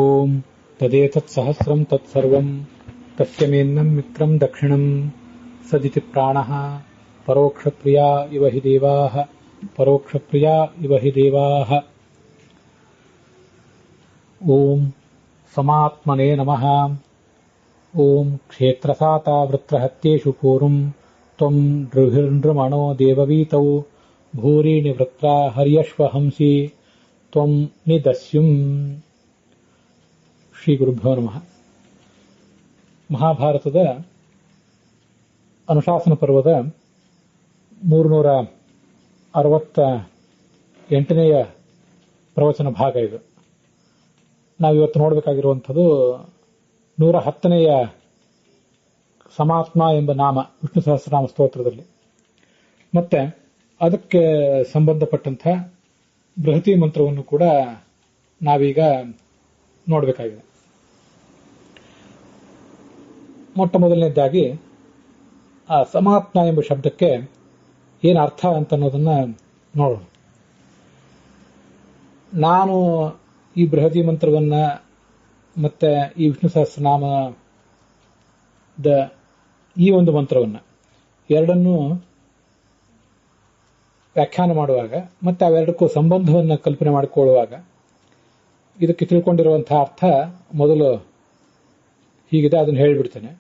ಓಂ ತದೇತತ್ ಸಹಸ್ರಂ ತತ್ಸರ್ವಂ ತಸ್ಯಮೇನ್ನಂ ಮಿತ್ರಂ ದಕ್ಷಿಣಂ ಸದಿತಿ ಪ್ರಾಣಃ ಪರೋಕ್ಷಪ್ರಿಯಾ ಇವ ಹಿ ದೇವಾಃ ಪರೋಕ್ಷಪ್ರಿಯಾ ಇವ ಹಿ ದೇವಾಃ. ಓಂ ಸಮಾತ್ಮನೇ ನಮಃ. ಓಂ ಕ್ಷೇತ್ರಸಾತಾ ವೃತ್ರಹತ್ಯೇಷು ಪೂರ್ವಂ ತ್ವಂ ನೃಭಿರ್ನೃಮಣೋ ದೇವವೀತೌ ಭೂರೀಣಿ ವೃತ್ರಾ ಹರ್ಯಶ್ವ ಹಂಸಿ ತ್ವಂ ನಿದಸ್ಯುಂ. ಶ್ರೀ ಗುರುಭ್ಯೋ ನಮಃ. ಮಹಾಭಾರತದ ಅನುಶಾಸನ ಪರ್ವದ 368ನೇ ಪ್ರವಚನ ಭಾಗ ಇದು. ನಾವಿವತ್ತು ನೋಡಬೇಕಾಗಿರುವಂಥದ್ದು 110ನೇ ಸಮಾತ್ಮ ಎಂಬ ನಾಮ ವಿಷ್ಣು ಸಹಸ್ರನಾಮ ಸ್ತೋತ್ರದಲ್ಲಿ, ಮತ್ತೆ ಅದಕ್ಕೆ ಸಂಬಂಧಪಟ್ಟಂಥ ಬೃಹತಿ ಮಂತ್ರವನ್ನು ಕೂಡ ನಾವೀಗ ನೋಡಬೇಕಾಗಿದೆ. ಮೊಟ್ಟ ಮೊದಲನೇದಾಗಿ ಆ ಸಮಾತ್ಮ ಎಂಬ ಶಬ್ದಕ್ಕೆ ಏನು ಅರ್ಥ ಅಂತ ಅನ್ನೋದನ್ನ ನೋಡೋಣ. ನಾನು ಈ ಬೃಹತಿ ಮಂತ್ರವನ್ನ ಮತ್ತೆ ಈ ವಿಷ್ಣು ಸಹಸ್ರನಾಮದ ಈ ಒಂದು ಮಂತ್ರವನ್ನ ಎರಡನ್ನೂ ವ್ಯಾಖ್ಯಾನ ಮಾಡುವಾಗ ಮತ್ತೆ ಅವೆರಡಕ್ಕೂ ಸಂಬಂಧವನ್ನು ಕಲ್ಪನೆ ಮಾಡಿಕೊಳ್ಳುವಾಗ ಇದಕ್ಕೆ ತಿಳ್ಕೊಂಡಿರುವಂತಹ ಅರ್ಥ ಮೊದಲು ಹೀಗಿದೆ, ಅದನ್ನು ಹೇಳಿಬಿಡ್ತೇನೆ.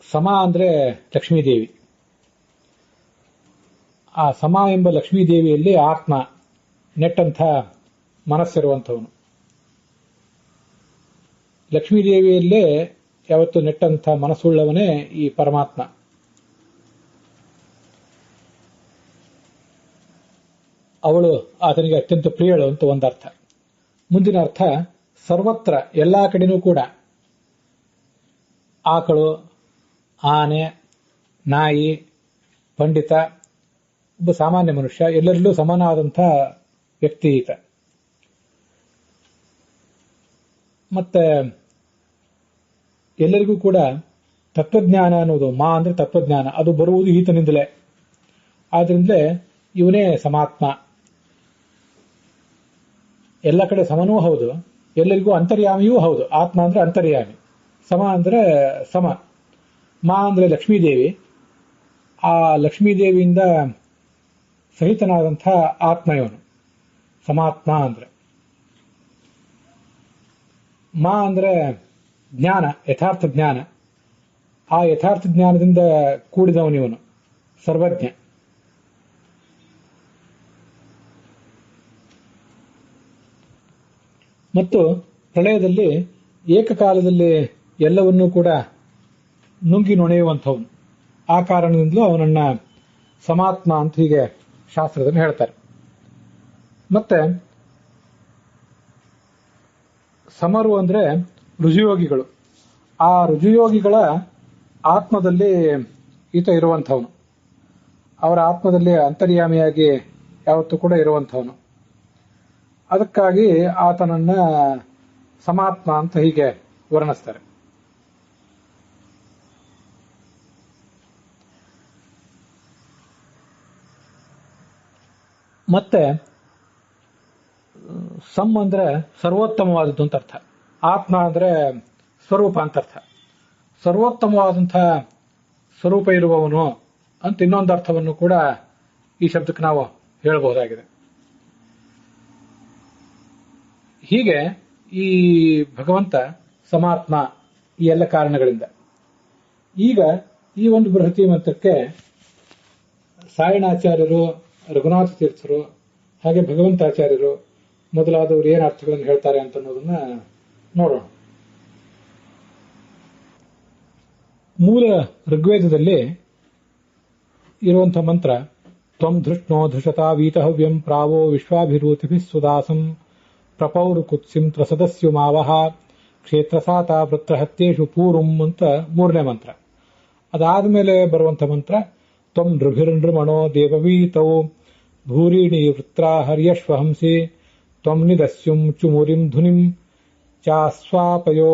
ಸಮ ಅಂದ್ರೆ ಲಕ್ಷ್ಮೀದೇವಿ. ಆ ಸಮ ಎಂಬ ಲಕ್ಷ್ಮೀದೇವಿಯಲ್ಲಿ ಆತ್ಮ ನೆಟ್ಟಂಥ ಮನಸ್ಸಿರುವಂಥವನು. ಲಕ್ಷ್ಮೀದೇವಿಯಲ್ಲೇ ಯಾವತ್ತು ನೆಟ್ಟಂಥ ಮನಸ್ಸುಳ್ಳವನೇ ಈ ಪರಮಾತ್ಮ. ಅವಳು ಆತನಿಗೆ ಅತ್ಯಂತ ಪ್ರಿಯಳು ಅಂತ ಒಂದರ್ಥ. ಮುಂದಿನ ಅರ್ಥ ಸರ್ವತ್ರ ಎಲ್ಲಾ ಕಡೆನೂ ಕೂಡ ಆಕಳು, ಆನೆ, ನಾಯಿ, ಪಂಡಿತ, ಒಬ್ಬ ಸಾಮಾನ್ಯ ಮನುಷ್ಯ ಎಲ್ಲರಲ್ಲೂ ಸಮಾನವಾದಂಥ ವ್ಯಕ್ತಿ ಈತ. ಮತ್ತೆ ಎಲ್ಲರಿಗೂ ಕೂಡ ತತ್ವಜ್ಞಾನ ಅನ್ನೋದು, ಮಾ ಅಂದ್ರೆ ತತ್ವಜ್ಞಾನ, ಅದು ಬರುವುದು ಈತನಿಂದಲೇ. ಆದ್ರಿಂದಲೇ ಇವನೇ ಸಮಾತ್ಮ. ಎಲ್ಲ ಕಡೆ ಸಮನೂ ಹೌದು, ಎಲ್ಲರಿಗೂ ಅಂತರ್ಯಾಮಿಯೂ ಹೌದು. ಆತ್ಮ ಅಂದ್ರೆ ಅಂತರ್ಯಾಮಿ, ಸಮ ಅಂದ್ರೆ ಸಮ. ಮಾ ಅಂದ್ರೆ ಲಕ್ಷ್ಮೀದೇವಿ, ಆ ಲಕ್ಷ್ಮೀದೇವಿಯಿಂದ ಸಹಿತನಾದಂಥ ಆತ್ಮ ಇವನು ಸಮಾತ್ಮ ಅಂದ್ರೆ. ಮಾ ಅಂದ್ರೆ ಜ್ಞಾನ, ಯಥಾರ್ಥ ಜ್ಞಾನ. ಆ ಯಥಾರ್ಥ ಜ್ಞಾನದಿಂದ ಕೂಡಿದವನಿವನು, ಸರ್ವಜ್ಞ. ಮತ್ತು ಪ್ರಳಯದಲ್ಲಿ ಏಕಕಾಲದಲ್ಲಿ ಎಲ್ಲವನ್ನೂ ಕೂಡ ನುಂಗಿ ನೊಣೆಯುವಂಥವನು. ಆ ಕಾರಣದಿಂದಲೂ ಅವನನ್ನ ಸಮಾತ್ಮ ಅಂತ ಹೀಗೆ ಶಾಸ್ತ್ರದಲ್ಲಿ ಹೇಳ್ತಾರೆ. ಮತ್ತೆ ಸಮರು ಅಂದ್ರೆ ರುಜುಯೋಗಿಗಳು. ಆ ರುಜುಯೋಗಿಗಳ ಆತ್ಮದಲ್ಲಿ ಈತ ಇರುವಂಥವನು. ಅವರ ಆತ್ಮದಲ್ಲಿ ಅಂತರ್ಯಾಮಿಯಾಗಿ ಯಾವತ್ತೂ ಕೂಡ ಇರುವಂಥವನು. ಅದಕ್ಕಾಗಿ ಆತನನ್ನ ಸಮಾತ್ಮ ಅಂತ ಹೀಗೆ ವರ್ಣಿಸ್ತಾರೆ. ಮತ್ತೆ ಸಮ್ ಅಂದ್ರೆ ಸರ್ವೋತ್ತಮವಾದದ್ದು ಅಂತ ಅರ್ಥ. ಆತ್ಮ ಅಂದ್ರೆ ಸ್ವರೂಪ ಅಂತ ಅರ್ಥ. ಸರ್ವೋತ್ತಮವಾದಂಥ ಸ್ವರೂಪ ಇರುವವನು ಅಂತ ಇನ್ನೊಂದು ಅರ್ಥವನ್ನು ಕೂಡ ಈ ಶಬ್ದಕ್ಕೆ ನಾವು ಹೇಳಬಹುದಾಗಿದೆ. ಹೀಗೆ ಈ ಭಗವಂತ ಸಮಾತ್ಮ ಈ ಎಲ್ಲ ಕಾರಣಗಳಿಂದ. ಈಗ ಈ ಒಂದು ಬೃಹತಿ ಮಂತ್ರಕ್ಕೆ ಸಾಯಣಾಚಾರ್ಯರು, ರಘುನಾಥ ತೀರ್ಥರು, ಹಾಗೆ ಭಗವಂತಾಚಾರ್ಯರು ಮೊದಲಾದವರು ಏನು ಅರ್ಥಗಳನ್ನು ಹೇಳ್ತಾರೆ ಅಂತ ಅನ್ನೋದನ್ನ ನೋಡೋಣ. ಮೂಲ ಋಗ್ವೇದದಲ್ಲಿ ಇರುವಂತಹ ಮಂತ್ರ ತ್ವಂ ಧೃಷ್ಣೋ ಧೃಷತಾ ವೀತಹವ್ಯಂ ಪ್ರಾವೋ ವಿಶ್ವಾಭಿರೂತಿಭಿ ಸುದಾಸಂ ಪ್ರಪೌರು ಕುತ್ಸಿಂ ತ್ರಸದಸ್ಯುಮಾವಹ ಕ್ಷೇತ್ರಸಾತ ವೃತ್ರಹತ್ಯೇಷು ಪೂರ್ವಂ ಅಂತ ಮೂರನೇ ಮಂತ್ರ. ಅದಾದ್ಮೇಲೆ ಬರುವಂತ ಮಂತ್ರ ತ್ವಂ ನೃಭಿರ್ನೃಮಣೋ ದೇವವೀತೌ ಭೂರೀಣಿ ವೃತ್ರಾ ಹರ್ಯಶ್ವ ಹಂಸಿ ತ್ವಂ ನಿದಸ್ಯುಂ ಚುಮುರಿಂ ಧುನಿಂ ಚಾಸ್ವಾಪಯೋ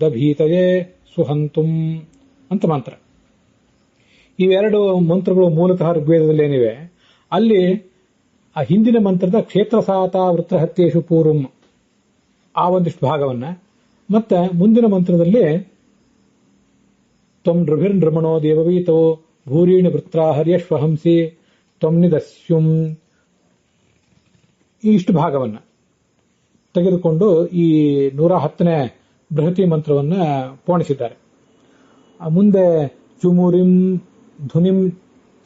ದಭೀತಯೇ ಸುಹಂತುಂ ಅಂತ ಮಂತ್ರ. ಇವೆರಡು ಮಂತ್ರಗಳು ಮೂಲತಃ ಋಗ್ವೇದದಲ್ಲಿ ಏನಿವೆ ಅಲ್ಲಿ ಆ ಹಿಂದಿನ ಮಂತ್ರದ ಕ್ಷೇತ್ರ ಸಾತ ವೃತ್ರಹತ್ಯೇಷು ಪೂರ್ವಂ ಆ ಒಂದಿಷ್ಟು ಭಾಗವನ್ನ, ಮತ್ತೆ ಮುಂದಿನ ಮಂತ್ರದಲ್ಲಿ ತ್ವಂ ನೃಭಿರ್ನೃಮಣೋ ದೇವವೀತೋ ಭೂರೀಣಿ ವೃತ್ರ ಹರ್ಯಶ್ವಹಂಸಿ ತ್ವಂ ನಿದಸ್ಯುಂ ಈ ಇಷ್ಟು ಭಾಗವನ್ನ ತೆಗೆದುಕೊಂಡು ಈ 110ನೇ ಬೃಹತಿ ಮಂತ್ರವನ್ನ ಪೋಣಿಸಿದ್ದಾರೆ. ಮುಂದೆ ಚುಮುರಿಂ ಧುನಿಂ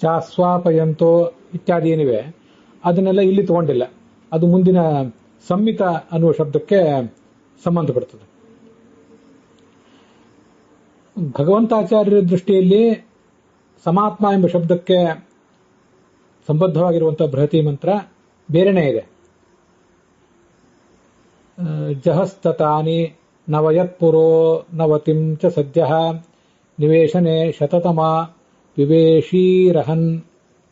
ಚಾಸ್ವಾಪಯಂತೋ ಇತ್ಯಾದಿ ಏನಿವೆ ಅದನ್ನೆಲ್ಲ ಇಲ್ಲಿ ತಗೊಂಡಿಲ್ಲ. ಅದು ಮುಂದಿನ ಸಂಹಿತ ಅನ್ನುವ ಶಬ್ದಕ್ಕೆ ಸಂಬಂಧಪಡುತ್ತದೆ. ಭಗವಂತಾಚಾರ್ಯರ ದೃಷ್ಟಿಯಲ್ಲಿ ಸಮಾತ್ಮ ಎಂಬ ಶಬ್ದಕ್ಕೆ ಸಂಬದ್ಧವಾಗಿರುವಂತಹ ಬೃಹತಿ ಮಂತ್ರ ಬೇರೆನೇ ಇದೆ. ಜಹಸ್ತತಾನಿ ನವಯತ್ಪುರೋ ನವತಿಂ ಚ ಸದ್ಯಃ ನಿವೇಶನೆ ಶತತಮ ವಿವೇಶೀರಹನ್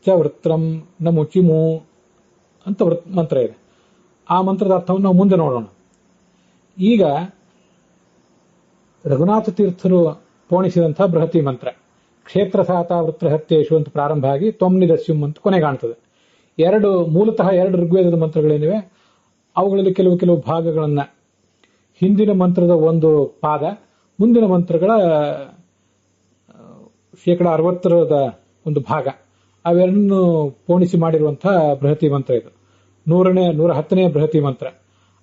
ಚ ವೃತ್ರಂ ನ ಮುಚಿಮು ಅಂತ ಮಂತ್ರ ಇದೆ. ಆ ಮಂತ್ರದ ಅರ್ಥವನ್ನು ನಾವು ಮುಂದೆ ನೋಡೋಣ. ಈಗ ರಘುನಾಥ ತೀರ್ಥರು ಪೋಣಿಸಿದಂತಹ ಬೃಹತಿ ಮಂತ್ರ ಕ್ಷೇತ್ರ ಸಾತ ವೃತ್ರಹತ್ಯೇಶು ಅಂತ ಪ್ರಾರಂಭ ಆಗಿ ತ್ವಂ ನಿದಸ್ಯುಂ ಅಂತ ಕೊನೆಗಾಣ್ತದೆ. ಮೂಲತಃ ಎರಡು ಋಗ್ವೇದದ ಮಂತ್ರಗಳೇನಿವೆ ಅವುಗಳಲ್ಲಿ ಕೆಲವು ಭಾಗಗಳನ್ನ ಹಿಂದಿನ ಮಂತ್ರದ ಒಂದು ಪಾದ, ಮುಂದಿನ ಮಂತ್ರಗಳ 60% ಒಂದು ಭಾಗ, ಅವೆರಡನ್ನು ಪೋಣಿಸಿ ಮಾಡಿರುವಂತಹ ಬೃಹತಿ ಮಂತ್ರ ಇದು. 110ನೇ ಬೃಹತಿ ಮಂತ್ರ.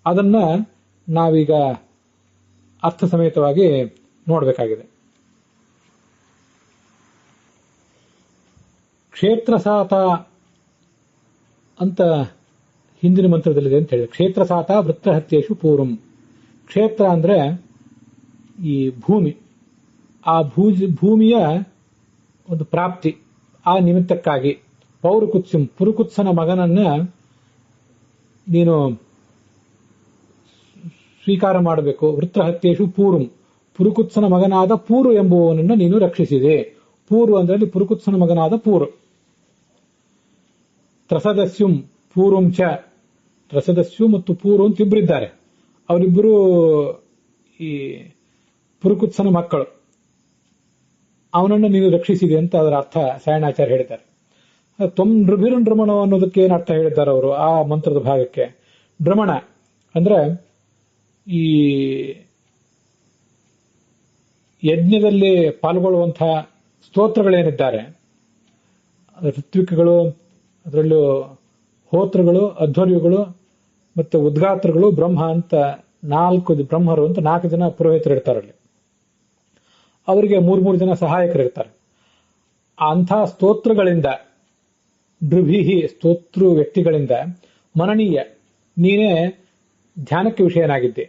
ಅದನ್ನ ನಾವೀಗ ಅರ್ಥ ಸಮೇತವಾಗಿ ನೋಡಬೇಕಾಗಿದೆ. ಕ್ಷೇತ್ರ ಸಾತ ಅಂತ ಹಿಂದಿನ ಮಂತ್ರದಲ್ಲಿದೆ ಅಂತ ಹೇಳಿ, ಕ್ಷೇತ್ರ ಸಾತ ವೃತ್ರಹತ್ಯೇಷು ಪೂರ್ವಂ. ಕ್ಷೇತ್ರ ಅಂದ್ರೆ ಈ ಭೂಮಿ, ಆ ಭೂಮಿಯ ಒಂದು ಪ್ರಾಪ್ತಿ, ಆ ನಿಮಿತ್ತಕ್ಕಾಗಿ ಪೌರುಕುತ್ಸಂ ಪುರುಕುತ್ಸನ ಮಗನನ್ನ ನೀನು ಸ್ವೀಕಾರ ಮಾಡಬೇಕು. ವೃತ್ರಹತ್ಯೇಷು ಪೂರ್ವಂ, ಪುರುಕುತ್ಸನ ಮಗನಾದ ಪೂರು ಎಂಬುವನನ್ನು ನೀನು ರಕ್ಷಿಸಿದೆ. ಪೂರು ಅಂದ್ರೆ ಪುರುಕುತ್ಸನ ಮಗನಾದ ಪೂರು. ತ್ರಸದಸ್ಯುಂ ಪೂರ್ವಂ ಚ, ತ್ರಸದಸ್ಯು ಮತ್ತು ಪೂರು ಅಂತ ಇಬ್ಬರಿದ್ದಾರೆ. ಅವರಿಬ್ಬರು ಈ ಪುರುಕುತ್ಸನ ಮಕ್ಕಳು. ಅವನನ್ನು ನೀನು ರಕ್ಷಿಸಿದೆ ಅಂತ ಅದರ ಅರ್ಥ ಸಾಯಣಾಚಾರ್ಯ ಹೇಳಿದ್ದಾರೆ. ತ್ವಂ ನೃಭಿರ್ನೃಮಣ ಅನ್ನೋದಕ್ಕೆ ಏನು ಅರ್ಥ ಹೇಳಿದ್ದಾರೆ ಅವರು ಆ ಮಂತ್ರದ ಭಾಗಕ್ಕೆ? ನೃಮಣ ಅಂದ್ರೆ ಈ ಯಜ್ಞದಲ್ಲಿ ಪಾಲ್ಗೊಳ್ಳುವಂತಹ ಸ್ತೋತ್ರಗಳೇನಿದ್ದಾರೆ, ಋತ್ವಿಕಗಳು, ಅದರಲ್ಲೂ ಹೋತ್ರಗಳು, ಅಧ್ವರ್ಯುಗಳು ಮತ್ತೆ ಉದ್ಗಾತ್ರಗಳು, ಬ್ರಹ್ಮ ಅಂತ 4 ಬ್ರಹ್ಮರು ಅಂತ 4 ಜನ ಪುರೋಹಿತರು ಇರ್ತಾರಲ್ಲಿ. ಅವರಿಗೆ 3 ಜನ ಸಹಾಯಕರಿರ್ತಾರೆ. ಅಂಥ ಸ್ತೋತ್ರಗಳಿಂದ, ನೃಭಿಹಿ ಸ್ತೋತೃ ವ್ಯಕ್ತಿಗಳಿಂದ ಮನನೀಯ, ನೀನೇ ಧ್ಯಾನಕ್ಕೆ ವಿಷಯನಾಗಿದ್ದೆ.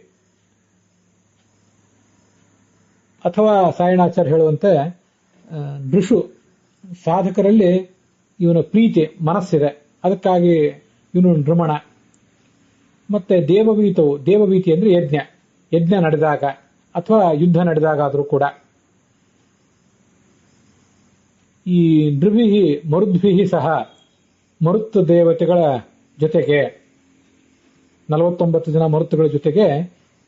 ಅಥವಾ ಸಾಯಣಾಚಾರ್ಯ ಹೇಳುವಂತೆ ನೃಷು ಸಾಧಕರಲ್ಲಿ ಇವನ ಪ್ರೀತಿ ಮನಸ್ಸಿದೆ, ಅದಕ್ಕಾಗಿ ಇವನು ನೃಮಣ. ಮತ್ತೆ ದೇವವೀತವು, ದೇವವೀತಿ ಅಂದ್ರೆ ಯಜ್ಞ ನಡೆದಾಗ ಅಥವಾ ಯುದ್ಧ ನಡೆದಾಗ ಆದರೂ ಕೂಡ. ಈ ನೃಭಿಹಿ ಮರುದ್ಭಿಹಿ ಸಹ, ಮರುತ್ ದೇವತೆಗಳ ಜೊತೆಗೆ 49 ಜನ ಮರುತ್ತುಗಳ ಜೊತೆಗೆ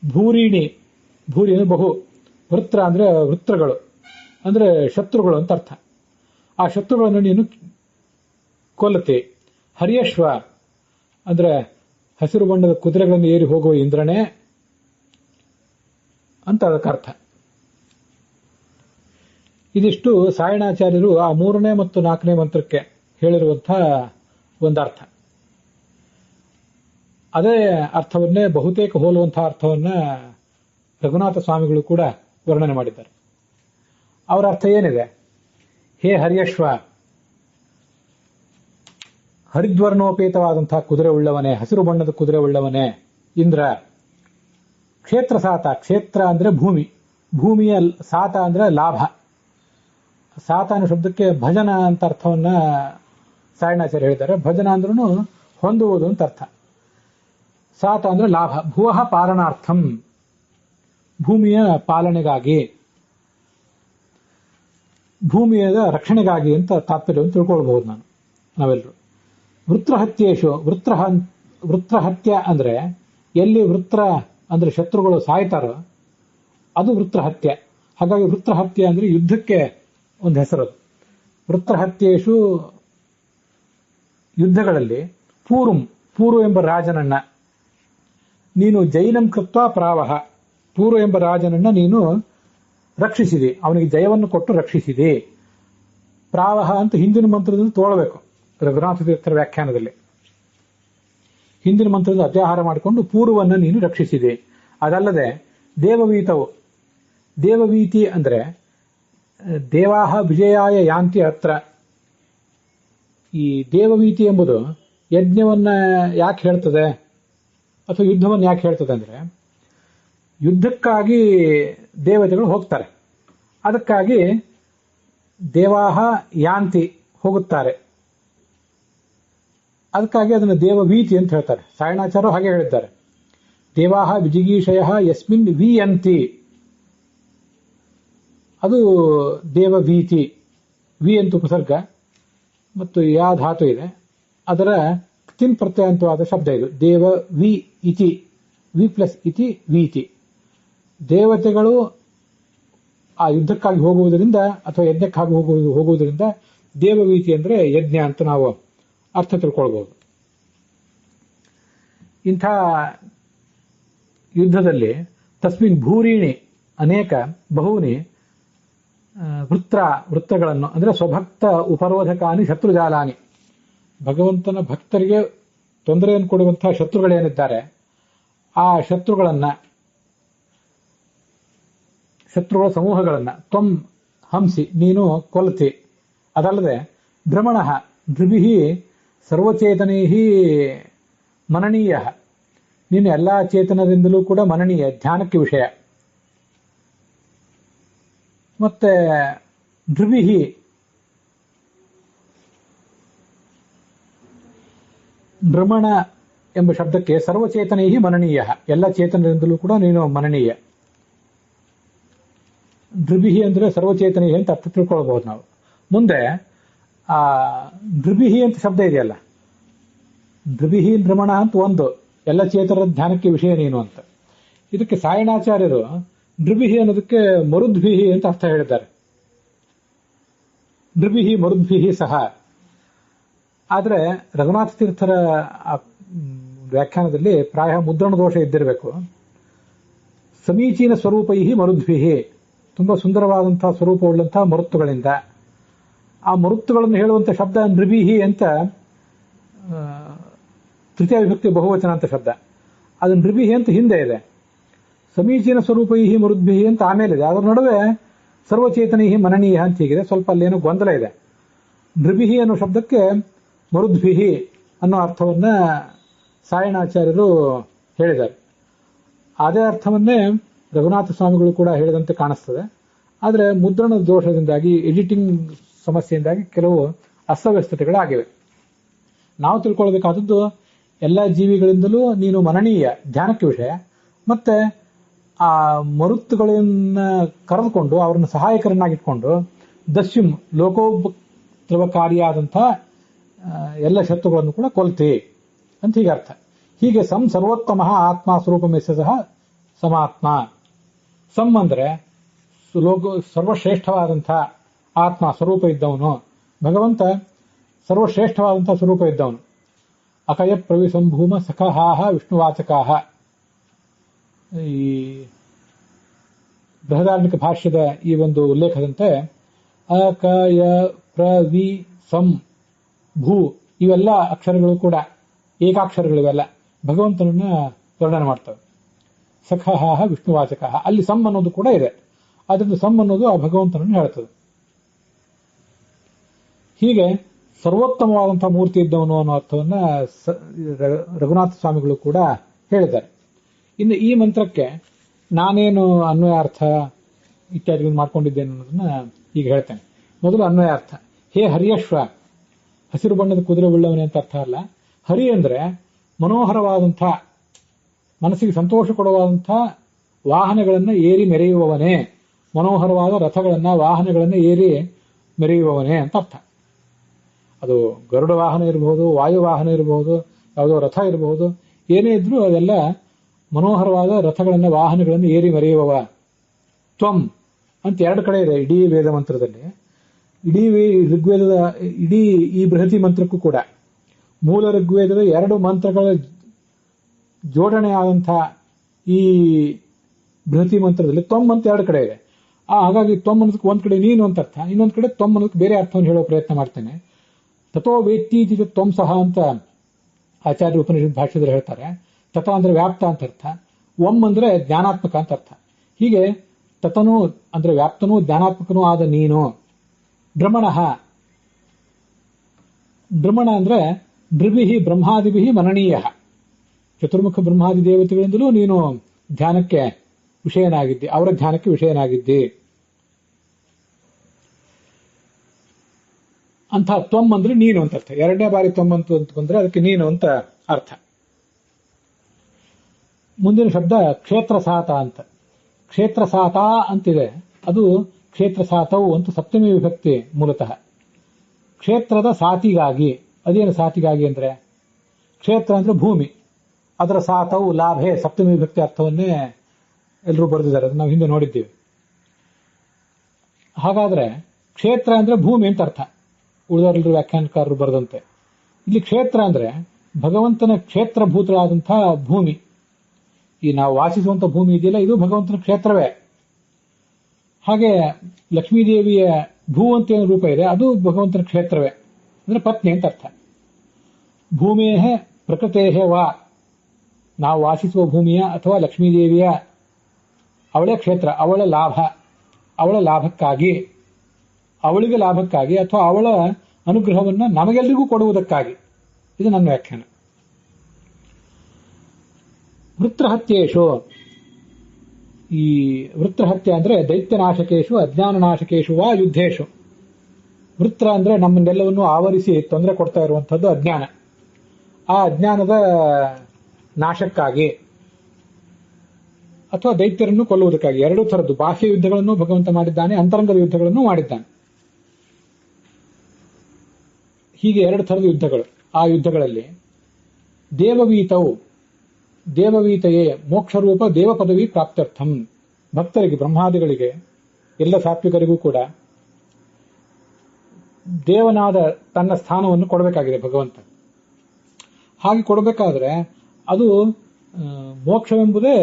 ಭೂರಿಣಿ, ಭೂರಿ ಅಂದ್ರೆ ಬಹು, ವೃತ್ರ ಅಂದ್ರೆ ವೃತ್ರಗಳು ಅಂದ್ರೆ ಶತ್ರುಗಳು ಅಂತ ಅರ್ಥ. ಆ ಶತ್ರುಗಳನ್ನು ನೀನು ಕೊಲ್ಲತೆ. ಹರಿಯಶ್ವ ಅಂದ್ರೆ ಹಸಿರು ಬಣ್ಣದ ಕುದುರೆಗಳನ್ನು ಏರಿ ಹೋಗುವ ಇಂದ್ರನೇ ಅಂತ ಅದಕ್ಕೆ ಅರ್ಥ. ಇದಿಷ್ಟು ಸಾಯಣಾಚಾರ್ಯರು ಆ 3ನೇ ಮತ್ತು 4ನೇ ಮಂತ್ರಕ್ಕೆ ಹೇಳಿರುವಂತಹ ಒಂದರ್ಥ. ಅದೇ ಅರ್ಥವನ್ನೇ ಬಹುತೇಕ ಹೋಲುವಂತಹ ಅರ್ಥವನ್ನ ರಘುನಾಥ ಸ್ವಾಮಿಗಳು ಕೂಡ ವರ್ಣನೆ ಮಾಡಿದ್ದಾರೆ. ಅವರ ಅರ್ಥ ಏನಿದೆ? ಹೇ ಹರಿಯಶ್ವ, ಹರಿದ್ವರ್ಣೋಪೇತವಾದಂತಹ ಕುದುರೆ ಉಳ್ಳವನೇ, ಹಸಿರು ಬಣ್ಣದ ಕುದುರೆ ಉಳ್ಳವನೇ ಇಂದ್ರ. ಕ್ಷೇತ್ರ ಸಾತ, ಕ್ಷೇತ್ರ ಅಂದ್ರೆ ಭೂಮಿ, ಭೂಮಿಯ ಸಾತ ಅಂದ್ರೆ ಲಾಭ. ಸಾತ ಅನ್ನೋ ಶಬ್ದಕ್ಕೆ ಭಜನ ಅಂತ ಅರ್ಥವನ್ನ ಸಾಯಣಾಚಾರ್ಯ ಹೇಳಿದ್ದಾರೆ. ಭಜನ ಅಂದ್ರೂ ಹೊಂದುವುದು ಅಂತ ಅರ್ಥ. ಸಾತ ಅಂದ್ರೆ ಲಾಭ. ಭುವಃ ಪಾಲನಾರ್ಥಂ, ಭೂಮಿಯ ಪಾಲನೆಗಾಗಿ, ಭೂಮಿಯ ರಕ್ಷಣೆಗಾಗಿ ಅಂತ ತಾತ್ಪರ್ಯವನ್ನು ತಿಳ್ಕೊಳ್ಬಹುದು ನಾವೆಲ್ಲರೂ. ವೃತ್ರಹತ್ಯೇಶು, ವೃತ್ರಹತ್ಯ ಅಂದ್ರೆ ಎಲ್ಲಿ ವೃತ್ರ ಅಂದ್ರೆ ಶತ್ರುಗಳು ಸಾಯ್ತಾರೋ ಅದು ವೃತ್ರಹತ್ಯೆ. ಹಾಗಾಗಿ ವೃತ್ರಹತ್ಯೆ ಅಂದ್ರೆ ಯುದ್ಧಕ್ಕೆ ಒಂದು ಹೆಸರು. ವೃತ್ರಹತ್ಯೇಶು ಯುದ್ಧಗಳಲ್ಲಿ ಪೂರು ಎಂಬ ರಾಜನನ್ನ ನೀನು ಜೈನಂ ಕೃತ್ವ ಪ್ರಾವಹ, ಪೂರು ಎಂಬ ರಾಜನನ್ನ ನೀನು ರಕ್ಷಿಸಿದೆ, ಅವನಿಗೆ ಜಯವನ್ನು ಕೊಟ್ಟು ರಕ್ಷಿಸಿದೆ. ಪ್ರಾವಹ ಅಂತ ಹಿಂದಿನ ಮಂತ್ರದಿಂದ ತೋಳಬೇಕು. ರಘುನಾಥ ತೀರ್ಥರ ವ್ಯಾಖ್ಯಾನದಲ್ಲಿ ಹಿಂದಿನ ಮಂತ್ರದ ಅತ್ಯಾಹಾರ ಮಾಡಿಕೊಂಡು ಪೂರ್ವವನ್ನು ನೀನು ರಕ್ಷಿಸಿದೆ. ಅದಲ್ಲದೆ ದೇವವೀತವು, ದೇವವೀತಿ ಅಂದ್ರೆ ದೇವಾಹ ವಿಜಯಾಯ ಯಾಂತಿ ಅತ್ರ. ಈ ದೇವವೀತಿ ಎಂಬುದು ಯಜ್ಞವನ್ನ ಯಾಕೆ ಹೇಳ್ತದೆ ಅಥವಾ ಯುದ್ಧವನ್ನು ಯಾಕೆ ಹೇಳ್ತದೆ ಅಂದ್ರೆ, ಯುದ್ಧಕ್ಕಾಗಿ ದೇವತೆಗಳು ಹೋಗ್ತಾರೆ, ಅದಕ್ಕಾಗಿ ದೇವಾಹ ಯಾಂತಿ ಹೋಗುತ್ತಾರೆ, ಅದಕ್ಕಾಗಿ ಅದನ್ನು ದೇವವೀತಿ ಅಂತ ಹೇಳ್ತಾರೆ. ಸಾಯಣಾಚಾರ್ಯರು ಹಾಗೆ ಹೇಳಿದ್ದಾರೆ, ದೇವಾಹ ವಿಜಿಗೀಷಯ ಯಸ್ಮಿನ್ ವಿಯಂತಿ, ಅದು ದೇವವೀತಿ. ವಿ ಅಂತ ಉಪಸರ್ಗ ಮತ್ತು ಯಾ ಧಾತು ಇದೆ, ಅದರ ತಿನ್ ಪ್ರತ್ಯಯಂತವಾದ ಶಬ್ದ ಇದು. ದೇವ ವಿ ಇತಿ, ವಿ ಪ್ಲಸ್ ಇತಿ ವೀತಿ. ದೇವತೆಗಳು ಆ ಯುದ್ಧಕ್ಕಾಗಿ ಹೋಗುವುದರಿಂದ ಅಥವಾ ಯಜ್ಞಕ್ಕಾಗಿ ಹೋಗುವುದರಿಂದ ದೇವವೀತಿ ಅಂದ್ರೆ ಯಜ್ಞ ಅಂತ ನಾವು ಅರ್ಥ ತಿಳ್ಕೊಳ್ಬಹುದು. ಇಂಥ ಯುದ್ಧದಲ್ಲಿ ತಸ್ಮಿನ್ ಭೂರೀಣಿ ಅನೇಕ ಬಹುನಿ ವೃತ್ತಗಳನ್ನು ಅಂದ್ರೆ ಸ್ವಭಕ್ತ ಉಪರೋಧಕಾನಿ ಶತ್ರುಜಾಲಾನಿ, ಭಗವಂತನ ಭಕ್ತರಿಗೆ ತೊಂದರೆಯನ್ನು ಕೊಡುವಂತಹ ಶತ್ರುಗಳೇನಿದ್ದಾರೆ ಆ ಶತ್ರುಗಳ ಸಮೂಹಗಳನ್ನ ತ್ವಂ ಹಂಸಿ ನೀನು ಕೊಲ್ತಿ. ಅದಲ್ಲದೆ ಭ್ರಮಣ ಧ್ರುವಿ ಸರ್ವಚೇತನೈ ಮನನೀಯ, ನೀನು ಎಲ್ಲಾ ಚೇತನದಿಂದಲೂ ಕೂಡ ಮನನೀಯ, ಧ್ಯಾನಕ್ಕೆ ವಿಷಯ. ಮತ್ತೆ ಧ್ರುವಿ ಭ್ರಮಣ ಎಂಬ ಶಬ್ದಕ್ಕೆ ಸರ್ವಚೇತನೈ ಮನನೀಯ, ಎಲ್ಲ ಚೇತನದಿಂದಲೂ ಕೂಡ ನೀನು ಮನನೀಯ. ಧ್ರುವಿ ಅಂದ್ರೆ ಸರ್ವಚೇತನೈ ಅಂತ ಅರ್ಥ ತಿಳ್ಕೊಳ್ಬಹುದು ನಾವು. ಮುಂದೆ ಆ ಧ್ರುವಿ ಅಂತ ಶಬ್ದ ಇದೆಯಲ್ಲ, ಧ್ರುವಿ ಭ್ರಮಣ ಅಂತ ಒಂದು, ಎಲ್ಲ ಚೇತನರ ಧ್ಯಾನಕ್ಕೆ ವಿಷಯ ನೀನು ಅಂತ. ಇದಕ್ಕೆ ಸಾಯಣಾಚಾರ್ಯರು ಧ್ರುವಿ ಅನ್ನೋದಕ್ಕೆ ಮರುದ್ಭಿ ಅಂತ ಅರ್ಥ ಹೇಳಿದ್ದಾರೆ. ಧ್ರುವಿ ಮರುದ್ಭಿ ಸಹ. ಆದ್ರೆ ರಘುನಾಥ ತೀರ್ಥರ ವ್ಯಾಖ್ಯಾನದಲ್ಲಿ ಪ್ರಾಯ ಮುದ್ರಣ ದೋಷ ಇದ್ದಿರಬೇಕು. ಸಮೀಚೀನ ಸ್ವರೂಪೈ ಮರುದ್ಭಿ, ತುಂಬಾ ಸುಂದರವಾದಂತಹ ಸ್ವರೂಪವುಳ್ಳಂತಹ ಮರುತ್ತುಗಳಿಂದ. ಆ ಮರುತ್ತುಗಳನ್ನು ಹೇಳುವಂತ ಶಬ್ದ ನೃಭಿಹಿ ಅಂತ ತೃತೀಯ ವಿಭಕ್ತಿ ಬಹುವಚನ ಅಂತ ಶಬ್ದ. ಅದು ನೃಭಿಹಿ ಅಂತ ಹಿಂದೆ ಇದೆ, ಸಮೀಚೀನ ಸ್ವರೂಪೈ ಮರುದ್ಭಿಹಿ ಅಂತ ಆಮೇಲೆ ಇದೆ. ಅದರ ನಡುವೆ ಸರ್ವಚೇತನೈ ಮನನೀಯ ಅಂತ ಹೀಗಿದೆ. ಸ್ವಲ್ಪ ಅಲ್ಲೇನೋ ಗೊಂದಲ ಇದೆ. ನೃಭಿಹಿ ಅನ್ನೋ ಶಬ್ದಕ್ಕೆ ಮರುದ್ಭಿಹಿ ಅನ್ನೋ ಅರ್ಥವನ್ನ ಸಾಯಣಾಚಾರ್ಯರು ಹೇಳಿದ್ದಾರೆ. ಅದೇ ಅರ್ಥವನ್ನೇ ರಘುನಾಥ ಸ್ವಾಮಿಗಳು ಕೂಡ ಹೇಳಿದಂತೆ ಕಾಣಿಸ್ತದೆ. ಆದರೆ ಮುದ್ರಣದ ದೋಷದಿಂದಾಗಿ, ಎಡಿಟಿಂಗ್ ಸಮಸ್ಯೆಯಿಂದಾಗಿ ಕೆಲವು ಅಸ್ತವ್ಯಸ್ತತೆಗಳಾಗಿವೆ. ನಾವು ತಿಳ್ಕೊಳ್ಬೇಕಾದದ್ದು ಎಲ್ಲ ಜೀವಿಗಳಿಂದಲೂ ನೀನು ಮನನೀಯ, ಧ್ಯಾನಕ್ಕೆ ವಿಷಯ. ಮತ್ತೆ ಆ ಮರುತ್ತುಗಳನ್ನ ಕರೆದುಕೊಂಡು ಅವರನ್ನು ಸಹಾಯಕರನ್ನಾಗಿಟ್ಕೊಂಡು ದಸ್ಯುಂ ಲೋಕೋಪದ್ರವಕಾರಿಯಾದಂತಹ ಎಲ್ಲ ಶತ್ರುಗಳನ್ನು ಕೂಡ ಕೊಲ್ತಿ ಅಂತ ಹೀಗೆ ಅರ್ಥ. ಹೀಗೆ ಸರ್ವೋತ್ತಮ ಆತ್ಮ ಸ್ವರೂಪಮೆಸ್ಸ ಸಹ ಸಮಾತ್ಮ. ಸಮ್ ಅಂದ್ರೆ ಸರ್ವಶ್ರೇಷ್ಠವಾದಂತಹ ಆತ್ಮ ಸ್ವರೂಪ ಇದ್ದವನು, ಭಗವಂತ ಸರ್ವಶ್ರೇಷ್ಠವಾದಂತಹ ಸ್ವರೂಪ ಇದ್ದವನು. ಅಕಯ ಪ್ರವಿಸಂಭೂಮ ಸಖಹಾಹ ವಿಷ್ಣುವಾಚಕಾಹ. ಈ ಬೃಹದಾರಣ್ಯಕ ಭಾಷ್ಯದ ಈ ಒಂದು ಉಲ್ಲೇಖದಂತೆ ಅಕಯ ಪ್ರವಿ ಸಂ ಭೂ ಇವೆಲ್ಲ ಅಕ್ಷರಗಳು ಕೂಡ ಏಕಾಕ್ಷರಗಳಿವೆಲ್ಲ ಭಗವಂತನನ್ನ ವರ್ಣನೆ ಮಾಡ್ತವೆ. ಸಖಹಾಹ ವಿಷ್ಣುವಾಚಕಾಹ, ಅಲ್ಲಿ ಸಮ್ ಅನ್ನೋದು ಕೂಡ ಇದೆ. ಅದರಿಂದ ಸಮ್ ಅನ್ನೋದು ಆ ಭಗವಂತನನ್ನು ಹೇಳ್ತದೆ. ಹೀಗೆ ಸರ್ವೋತ್ತಮವಾದಂತಹ ಮೂರ್ತಿ ಇದ್ದವನು ಅನ್ನೋ ಅರ್ಥವನ್ನ ರಘುನಾಥ ಸ್ವಾಮಿಗಳು ಕೂಡ ಹೇಳಿದ್ದಾರೆ. ಇನ್ನು ಈ ಮಂತ್ರಕ್ಕೆ ನಾನೇನು ಅನ್ವಯಾರ್ಥ ಇತ್ಯಾದಿಗಳನ್ನು ಮಾಡ್ಕೊಂಡಿದ್ದೇನೆ ಅನ್ನೋದನ್ನ ಈಗ ಹೇಳ್ತೇನೆ. ಮೊದಲು ಅನ್ವಯಾರ್ಥ. ಹೇ ಹರಿಯಶ್ವ, ಹಸಿರು ಬಣ್ಣದ ಕುದುರೆ ಉಳ್ಳವನೇ ಅಂತ ಅರ್ಥ ಅಲ್ಲ. ಹರಿ ಅಂದ್ರೆ ಮನೋಹರವಾದಂಥ, ಮನಸ್ಸಿಗೆ ಸಂತೋಷ ಕೊಡುವಂಥ ವಾಹನಗಳನ್ನು ಏರಿ ಮೆರೆಯುವವನೇ, ಮನೋಹರವಾದ ರಥಗಳನ್ನ ವಾಹನಗಳನ್ನ ಏರಿ ಮೆರೆಯುವವನೇ ಅಂತ ಅರ್ಥ. ಅದು ಗರುಡ ವಾಹನ ಇರಬಹುದು, ವಾಯು ವಾಹನ ಇರಬಹುದು, ಯಾವುದೋ ರಥ ಇರಬಹುದು, ಏನೇ ಇದ್ರೂ ಅದೆಲ್ಲ ಮನೋಹರವಾದ ರಥಗಳನ್ನ ವಾಹನಗಳನ್ನು ಏರಿ ಮೆರೆಯುವವ. ತ್ವಂ ಅಂತ ಎರಡು ಕಡೆ ಇದೆ ಇಡೀ ವೇದ ಮಂತ್ರದಲ್ಲಿ. ಇಡೀ ಋಗ್ವೇದದ ಇಡೀ ಈ ಬೃಹತಿ ಮಂತ್ರಕ್ಕೂ ಕೂಡ ಮೂಲ ಋಗ್ವೇದದ 2 ಮಂತ್ರಗಳ ಜೋಡಣೆ ಆದಂತಹ ಈ ಬೃಹತಿ ಮಂತ್ರದಲ್ಲಿ ತ್ವಂ ಅಂತ 2 ಕಡೆ ಇದೆ. ಹಾಗಾಗಿ ತ್ವಂ ಅನ್ನೋದಕ್ಕೆ ಒಂದ್ ಕಡೆ ನೀನು ಅಂತ ಅರ್ಥ, ಇನ್ನೊಂದ್ ಕಡೆ ತ್ವಂ ಅನ್ನೋದಕ್ಕೆ ಬೇರೆ ಅರ್ಥವನ್ನು ಹೇಳೋ ಪ್ರಯತ್ನ ಮಾಡ್ತೇನೆ. ತಥೋ ವೇತ್ತೀತಿ ತ್ವಂ ಸಹ ಅಂತ ಆಚಾರ್ಯ ಉಪನಿಷತ್ ಭಾಷ್ಯದಲ್ಲಿ ಹೇಳ್ತಾರೆ. ತಥ ಅಂದ್ರೆ ವ್ಯಾಪ್ತ ಅಂತ ಅರ್ಥ, ಒಂ ಅಂದ್ರೆ ಜ್ಞಾನಾತ್ಮಕ ಅಂತ ಅರ್ಥ. ಹೀಗೆ ತತನು ಅಂದ್ರೆ ವ್ಯಾಪ್ತನೂ ಜ್ಞಾನಾತ್ಮಕನೂ ಆದ ನೀನು. ಬ್ರಹ್ಮಣ ಅಂದ್ರೆ ನೃಭಿಹಿ ಬ್ರಹ್ಮಾದಿಭಿ ಮನನೀಯ, ಚತುರ್ಮುಖ ಬ್ರಹ್ಮಾದಿ ದೇವತೆಗಳಿಂದಲೂ ನೀನು ಧ್ಯಾನಕ್ಕೆ ವಿಷಯನಾಗಿದ್ದಿ, ಅವರ ಧ್ಯಾನಕ್ಕೆ ವಿಷಯನಾಗಿದ್ದಿ ಅಂತ. ತ್ವಂ ಅಂದ್ರೆ ನೀನು ಅಂತ ಅರ್ಥ. 2ನೇ ಬಾರಿ ತ್ವಂ ಅಂತ ಬಂದ್ರೆ ಅದಕ್ಕೆ ನೀನು ಅಂತ ಅರ್ಥ. ಮುಂದಿನ ಶಬ್ದ ಕ್ಷೇತ್ರಸಾತ ಅಂತ. ಕ್ಷೇತ್ರಸಾತ ಅಂತಿದೆ, ಅದು ಕ್ಷೇತ್ರಸಾತವು ಅಂತ ಸಪ್ತಮಿ ವಿಭಕ್ತಿ ಮೂಲತಃ. ಕ್ಷೇತ್ರದ ಸಾತಿಗಾಗಿ. ಅದೇನು ಸಾತಿಗಾಗಿ ಅಂದ್ರೆ, ಕ್ಷೇತ್ರ ಅಂದ್ರೆ ಭೂಮಿ, ಅದರ ಸಾತವು ಲಾಭೆ ಸಪ್ತಮಿ ವಿಭಕ್ತಿ ಅರ್ಥವನ್ನೇ ಎಲ್ಲರೂ ಬರೆದಿದ್ದಾರೆ, ಅದನ್ನು ನಾವು ಹಿಂದೆ ನೋಡಿದ್ದೀವಿ. ಹಾಗಾದ್ರೆ ಕ್ಷೇತ್ರ ಅಂದ್ರೆ ಭೂಮಿ ಅಂತ ಅರ್ಥ, ಉಳಿದವರೆಲ್ಲರೂ ವ್ಯಾಖ್ಯಾನಕಾರರು ಬರೆದಂತೆ. ಇಲ್ಲಿ ಕ್ಷೇತ್ರ ಅಂದ್ರೆ ಭಗವಂತನ ಕ್ಷೇತ್ರಭೂತರಾದಂತಹ ಭೂಮಿ. ಈ ನಾವು ವಾಸಿಸುವಂತ ಭೂಮಿ ಇದೆಯಲ್ಲ, ಇದು ಭಗವಂತನ ಕ್ಷೇತ್ರವೇ. ಹಾಗೆ ಲಕ್ಷ್ಮೀದೇವಿಯ ಭೂ ಅಂತ ಏನು ರೂಪ ಇದೆ, ಅದು ಭಗವಂತನ ಕ್ಷೇತ್ರವೇ, ಅಂದ್ರೆ ಪತ್ನಿ ಅಂತ ಅರ್ಥ. ಭೂಮೇಹ ಪ್ರಕೃತೇಹ ವಾ, ನಾವು ವಾಸಿಸುವ ಭೂಮಿಯ ಅಥವಾ ಲಕ್ಷ್ಮೀದೇವಿಯ ಅವಳ ಕ್ಷೇತ್ರ, ಅವಳ ಲಾಭ, ಅವಳ ಲಾಭಕ್ಕಾಗಿ, ಅವಳಿಗೆ ಲಾಭಕ್ಕಾಗಿ ಅಥವಾ ಅವಳ ಅನುಗ್ರಹವನ್ನು ನಮಗೆಲ್ಲರಿಗೂ ಕೊಡುವುದಕ್ಕಾಗಿ. ಇದು ನನ್ನ ವ್ಯಾಖ್ಯಾನ. ವೃತ್ರಹತ್ಯೇಶು, ಈ ವೃತ್ರಹತ್ಯೆ ಅಂದ್ರೆ ದೈತ್ಯನಾಶಕೇಶು ಅಜ್ಞಾನನಾಶಕೇಶು ವಾ ಯುದ್ಧೇಶು. ವೃತ್ರ ಅಂದ್ರೆ ನಮ್ಮನ್ನೆಲ್ಲವನ್ನು ಆವರಿಸಿ ತೊಂದರೆ ಕೊಡ್ತಾ ಇರುವಂತಹದ್ದು ಅಜ್ಞಾನ. ಆ ಅಜ್ಞಾನದ ನಾಶಕ್ಕಾಗಿ ಅಥವಾ ದೈತ್ಯರನ್ನು ಕೊಲ್ಲುವುದಕ್ಕಾಗಿ 2 ಥರದ್ದು ಬಾಹ್ಯ ಯುದ್ಧಗಳನ್ನು ಭಗವಂತ ಮಾಡಿದ್ದಾನೆ, ಅಂತರಂಗದ ಯುದ್ಧಗಳನ್ನು ಮಾಡಿದ್ದಾನೆ. ಹೀಗೆ 2 ಥರದ ಯುದ್ಧಗಳು. ಆ ಯುದ್ಧಗಳಲ್ಲಿ ದೇವವೀತೆಯೇ ಮೋಕ್ಷರೂಪ ದೇವ ಪದವಿ ಪ್ರಾಪ್ತ್ಯರ್ಥಂ, ಭಕ್ತರಿಗೆ ಬ್ರಹ್ಮಾದಿಗಳಿಗೆ ಎಲ್ಲ ಸಾತ್ವಿಕರಿಗೂ ಕೂಡ ದೇವನಾದ ತನ್ನ ಸ್ಥಾನವನ್ನು ಕೊಡಬೇಕಾಗಿದೆ ಭಗವಂತ. ಹಾಗೆ ಕೊಡಬೇಕಾದ್ರೆ ಅದು ಮೋಕ್ಷವೆಂಬುದೇ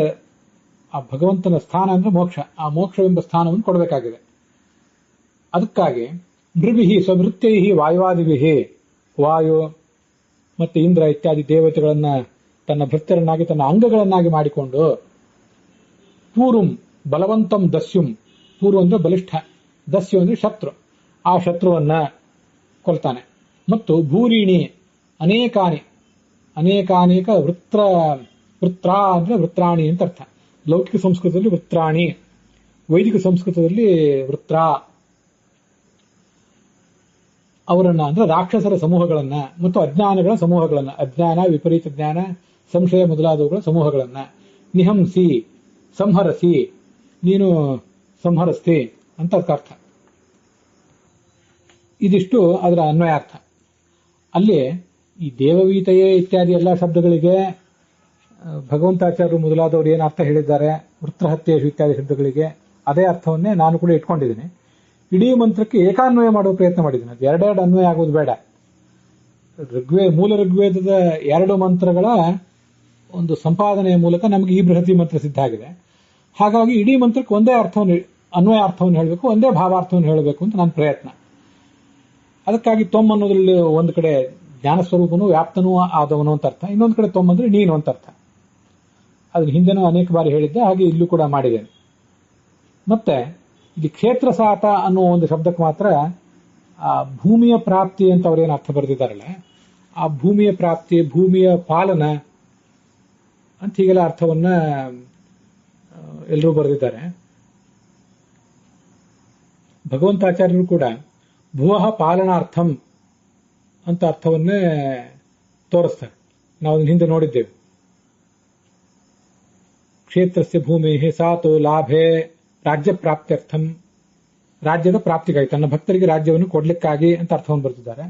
ಆ ಭಗವಂತನ ಸ್ಥಾನ ಅಂದ್ರೆ ಮೋಕ್ಷ, ಆ ಮೋಕ್ಷವೆಂಬ ಸ್ಥಾನವನ್ನು ಕೊಡಬೇಕಾಗಿದೆ. ಅದಕ್ಕಾಗಿ ನೃಭಿಹಿ ಸ್ವಭೃತ್ಯೈಹಿ ವಾಯುವಾದಿಭಿಹಿ, ವಾಯು ಮತ್ತೆ ಇಂದ್ರ ಇತ್ಯಾದಿ ದೇವತೆಗಳನ್ನ ತನ್ನ ಭೃತ್ಯರನ್ನಾಗಿ ತನ್ನ ಅಂಗಗಳನ್ನಾಗಿ ಮಾಡಿಕೊಂಡು, ಪೂರುಂ ಬಲವಂತಂ ದಸ್ಯುಂ, ಪೂರ್ವ ಅಂದ್ರೆ ಬಲಿಷ್ಠ, ದಸ್ಯು ಅಂದ್ರೆ ಶತ್ರು, ಆ ಶತ್ರುವನ್ನ ಕೊಲ್ತಾನೆ. ಮತ್ತು ಭೂರೀಣಿ ಅನೇಕಾನೇಕ ವೃತ್ರ ಅಂದ್ರೆ ವೃತ್ರಾಣಿ ಅಂತ ಅರ್ಥ. ಲೌಕಿಕ ಸಂಸ್ಕೃತದಲ್ಲಿ ವೃತ್ರಾಣಿ, ವೈದಿಕ ಸಂಸ್ಕೃತದಲ್ಲಿ ವೃತ್ರ. ಅವರನ್ನ ಅಂದ್ರೆ ರಾಕ್ಷಸರ ಸಮೂಹಗಳನ್ನ ಮತ್ತು ಅಜ್ಞಾನಗಳ ಸಮೂಹಗಳನ್ನ, ಅಜ್ಞಾನ ವಿಪರೀತ ಜ್ಞಾನ ಸಂಶಯ ಮೊದಲಾದವುಗಳ ಸಮೂಹಗಳನ್ನ ನಿಹಂಸಿ ಸಂಹರಸಿ, ನೀನು ಸಂಹರಿಸ್ತಿ ಅಂತ ಅರ್ಥ. ಇದಿಷ್ಟು ಅದರ ಅನ್ವಯಾರ್ಥ. ಅಲ್ಲಿ ಈ ದೇವವೀತೆಯೇ ಇತ್ಯಾದಿ ಎಲ್ಲ ಶಬ್ದಗಳಿಗೆ ಭಗವಂತಾಚಾರ್ಯರು ಮೊದಲಾದವರು ಏನು ಅರ್ಥ ಹೇಳಿದ್ದಾರೆ, ವೃತ್ರಹತ್ಯೇಶು ಇತ್ಯಾದಿ ಶಬ್ದಗಳಿಗೆ ಅದೇ ಅರ್ಥವನ್ನೇ ನಾನು ಕೂಡ ಇಟ್ಕೊಂಡಿದ್ದೀನಿ. ಇಡೀ ಮಂತ್ರಕ್ಕೆ ಏಕಾನ್ವಯ ಮಾಡುವ ಪ್ರಯತ್ನ ಮಾಡಿದ್ದೀನಿ. ಅದು 2 ಅನ್ವಯ ಆಗೋದು ಬೇಡ. ಮೂಲ ಋಗ್ವೇದದ 2 ಮಂತ್ರಗಳ ಒಂದು ಸಂಪಾದನೆಯ ಮೂಲಕ ನಮಗೆ ಈ ಬೃಹತಿ ಮಂತ್ರ ಸಿದ್ಧ ಆಗಿದೆ. ಹಾಗಾಗಿ ಇಡೀ ಮಂತ್ರಕ್ಕೆ ಒಂದೇ ಅರ್ಥವನ್ನು, ಅನ್ವಯ ಅರ್ಥವನ್ನು ಹೇಳಬೇಕು, ಒಂದೇ ಭಾವಾರ್ಥವನ್ನು ಹೇಳಬೇಕು ಅಂತ ನನ್ನ ಪ್ರಯತ್ನ. ಅದಕ್ಕಾಗಿ ತ್ವಂ ಅನ್ನೋದ್ರಲ್ಲಿ ಒಂದು ಕಡೆ ಜ್ಞಾನಸ್ವರೂಪನೂ ವ್ಯಾಪ್ತನೂ ಆದವನು ಅಂತ ಅರ್ಥ, ಇನ್ನೊಂದು ಕಡೆ ತ್ವಂ ಅಂದ್ರೆ ನೀನು ಅಂತ ಅರ್ಥ. ಅದನ್ನ ಹಿಂದೆನೂ ಅನೇಕ ಬಾರಿ ಹೇಳಿದ್ದೆ, ಹಾಗೆ ಇಲ್ಲೂ ಕೂಡ ಮಾಡಿದ್ದೇನೆ. ಮತ್ತೆ ಇಲ್ಲಿ ಕ್ಷೇತ್ರಸಾತ ಅನ್ನೋ ಒಂದು ಶಬ್ದಕ್ಕೆ ಮಾತ್ರ ಆ ಭೂಮಿಯ ಪ್ರಾಪ್ತಿ ಅಂತ ಅವ್ರೇನು ಅರ್ಥ ಬರೆದಿದ್ದಾರಲ್ಲ, ಆ ಭೂಮಿಯ ಪ್ರಾಪ್ತಿ, ಭೂಮಿಯ ಪಾಲನ ಅಂತ ಹೀಗೆಲ್ಲ ಅರ್ಥವನ್ನ ಎಲ್ಲರೂ ಬರೆದಿದ್ದಾರೆ. ಭಗವಂತಾಚಾರ್ಯರು ಕೂಡ ಭುವಃ ಪಾಲನಾರ್ಥಂ ಅಂತ ಅರ್ಥವನ್ನೇ ತೋರಿಸ್ತಾರೆ. ನಾವು ಅದನ್ನ ಹಿಂದೆ ನೋಡಿದ್ದೇವೆ. ಕ್ಷೇತ್ರಸ್ಯ ಭೂಮಿ ಸಾತೋ ಲಾಭೆ ರಾಜ್ಯ ಪ್ರಾಪ್ತ್ಯರ್ಥಂ, ರಾಜ್ಯದ ಪ್ರಾಪ್ತಿಗಾಗಿ, ತನ್ನ ಭಕ್ತರಿಗೆ ರಾಜ್ಯವನ್ನು ಕೊಡ್ಲಿಕ್ಕಾಗಿ ಅಂತ ಅರ್ಥವನ್ನು ಬರೆದಿದ್ದಾರೆ.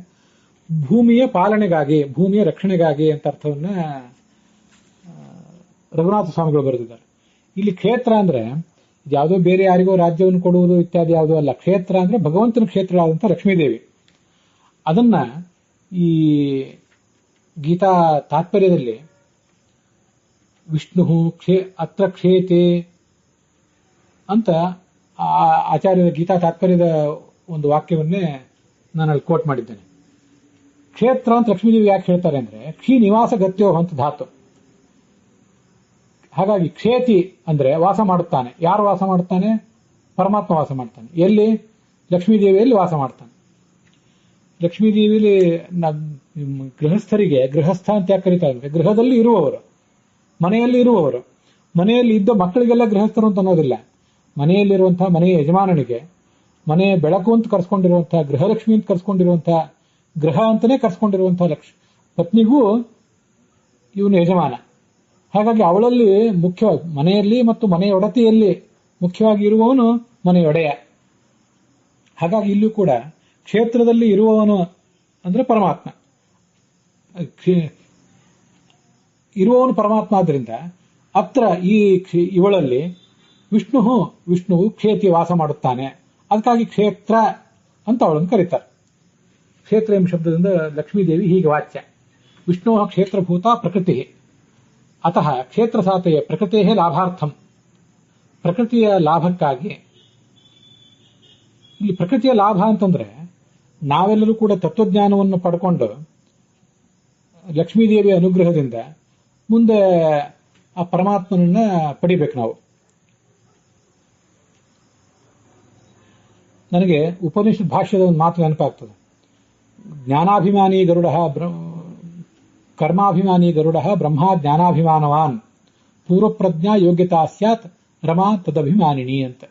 ಭೂಮಿಯ ಪಾಲನೆಗಾಗಿ, ಭೂಮಿಯ ರಕ್ಷಣೆಗಾಗಿ ಅಂತ ಅರ್ಥವನ್ನ ರಘುನಾಥ ಸ್ವಾಮಿಗಳು ಬರೆದಿದ್ದಾರೆ. ಇಲ್ಲಿ ಕ್ಷೇತ್ರ ಅಂದ್ರೆ ಯಾವುದೋ ಬೇರೆ ಯಾರಿಗೋ ರಾಜ್ಯವನ್ನು ಕೊಡುವುದು ಇತ್ಯಾದಿ ಯಾವುದೋ ಅಲ್ಲ. ಕ್ಷೇತ್ರ ಅಂದ್ರೆ ಭಗವಂತನ ಕ್ಷೇತ್ರಗಳಾದಂತಹ ಲಕ್ಷ್ಮೀದೇವಿ. ಅದನ್ನ ಈ ಗೀತಾ ತಾತ್ಪರ್ಯದಲ್ಲಿ ವಿಷ್ಣು ಅತ್ರ ಕ್ಷೇತೆ ಅಂತ ಆಚಾರ್ಯರ ಗೀತಾ ತಾತ್ಪರ್ಯದ ಒಂದು ವಾಕ್ಯವನ್ನೇ ನಾನು ಅಲ್ಲಿ ಕೋಟ್ ಮಾಡಿದ್ದೇನೆ. ಕ್ಷೇತ್ರ ಅಂತ ಲಕ್ಷ್ಮೀದೇವಿ ಯಾಕೆ ಹೇಳ್ತಾರೆ ಅಂದ್ರೆ ಕ್ಷಿ ನಿವಾಸ ಗತ್ಯೋ ಅಂತ ಧಾತು. ಹಾಗಾಗಿ ಕ್ಷೇತಿ ಅಂದ್ರೆ ವಾಸ ಮಾಡುತ್ತಾನೆ. ಯಾರು ವಾಸ ಮಾಡುತ್ತಾನೆ? ಪರಮಾತ್ಮ ವಾಸ ಮಾಡ್ತಾನೆ. ಎಲ್ಲಿ? ಲಕ್ಷ್ಮೀದೇವಿಯಲ್ಲಿ ವಾಸ ಮಾಡ್ತಾನೆ. ಲಕ್ಷ್ಮೀದೇವಿಯಲ್ಲಿ ಗೃಹಸ್ಥರಿಗೆ ಗೃಹಸ್ಥ ಅಂತ ಯಾಕೆ ಕರೀತಾರೆ ಅಂದ್ರೆ ಗೃಹದಲ್ಲಿ ಇರುವವರು, ಮನೆಯಲ್ಲಿ ಇರುವವರು. ಮನೆಯಲ್ಲಿ ಇದ್ದ ಮಕ್ಕಳಿಗೆಲ್ಲ ಗೃಹಸ್ಥರು ಅಂತ ಅನ್ನೋದಿಲ್ಲ. ಮನೆಯಲ್ಲಿರುವಂತಹ ಮನೆಯ ಯಜಮಾನನಿಗೆ ಮನೆಯ ಬೆಳಕು ಅಂತ ಕರ್ಸ್ಕೊಂಡಿರುವಂತಹ ಗೃಹಲಕ್ಷ್ಮಿ ಅಂತ ಕರ್ಸ್ಕೊಂಡಿರುವಂತಹ ಗೃಹ ಅಂತಾನೆ ಕರ್ಸ್ಕೊಂಡಿರುವಂತಹ ಪತ್ನಿಗೂ ಇವನು ಯಜಮಾನ. ಹಾಗಾಗಿ ಅವಳಲ್ಲಿ ಮುಖ್ಯವಾಗಿ ಮನೆಯಲ್ಲಿ ಮತ್ತು ಮನೆಯೊಡತಿಯಲ್ಲಿ ಮುಖ್ಯವಾಗಿ ಇರುವವನು ಮನೆಯೊಡೆಯ. ಹಾಗಾಗಿ ಇಲ್ಲೂ ಕೂಡ ಕ್ಷೇತ್ರದಲ್ಲಿ ಇರುವವನು ಅಂದ್ರೆ ಪರಮಾತ್ಮ, ಇರುವವನು ಪರಮಾತ್ಮ. ಆದ್ರಿಂದ ಅತ್ರ ಇವಳಲ್ಲಿ ವಿಷ್ಣುವು ಕ್ಷೇತಿ ವಾಸ ಮಾಡುತ್ತಾನೆ. ಅದಕ್ಕಾಗಿ ಕ್ಷೇತ್ರ ಅಂತ ಅವಳನ್ನು ಕರೀತಾರೆ. ಕ್ಷೇತ್ರ ಎಂಬ ಶಬ್ದದಿಂದ ಲಕ್ಷ್ಮೀದೇವಿ ಹೀಗೆ ವಾಚ್ಯ. ವಿಷ್ಣು ಕ್ಷೇತ್ರಭೂತ ಪ್ರಕೃತಿ. ಅತಃ ಕ್ಷೇತ್ರ ಸಾತೆಯ ಪ್ರಕೃತೇ ಲಾಭಾರ್ಥಂ. ಪ್ರಕೃತಿಯ ಲಾಭಕ್ಕಾಗಿ ಇಲ್ಲಿ ಪ್ರಕೃತಿಯ ಲಾಭ ಅಂತಂದ್ರೆ ನಾವೆಲ್ಲರೂ ಕೂಡ ತತ್ವಜ್ಞಾನವನ್ನು ಪಡ್ಕೊಂಡು ಲಕ್ಷ್ಮೀದೇವಿಯ ಅನುಗ್ರಹದಿಂದ ಮುಂದೆ ಆ ಪರಮಾತ್ಮನನ್ನ ಪಡಿಬೇಕು ನಾವು. ನನಗೆ ಉಪನಿಷತ್ ಭಾಷ್ಯದ ಒಂದು ಮಾತು ನೆನಪಾಗ್ತದೆ. ಜ್ಞಾನಾಭಿಮಾನಿ ಗರುಡ ಕರ್ಮಾಭಿಮಾನಿ ಗರುಡ ಬ್ರಹ್ಮ ಜ್ಞಾನಾಭಿಮಾನವಾನ್ ಪೂರ್ವಪ್ರಜ್ಞಾ ಯೋಗ್ಯತಾ ಸ್ಯಾತ್ ರಮಾ ತದಭಿಮಾನಿನಿ ಅಂತ.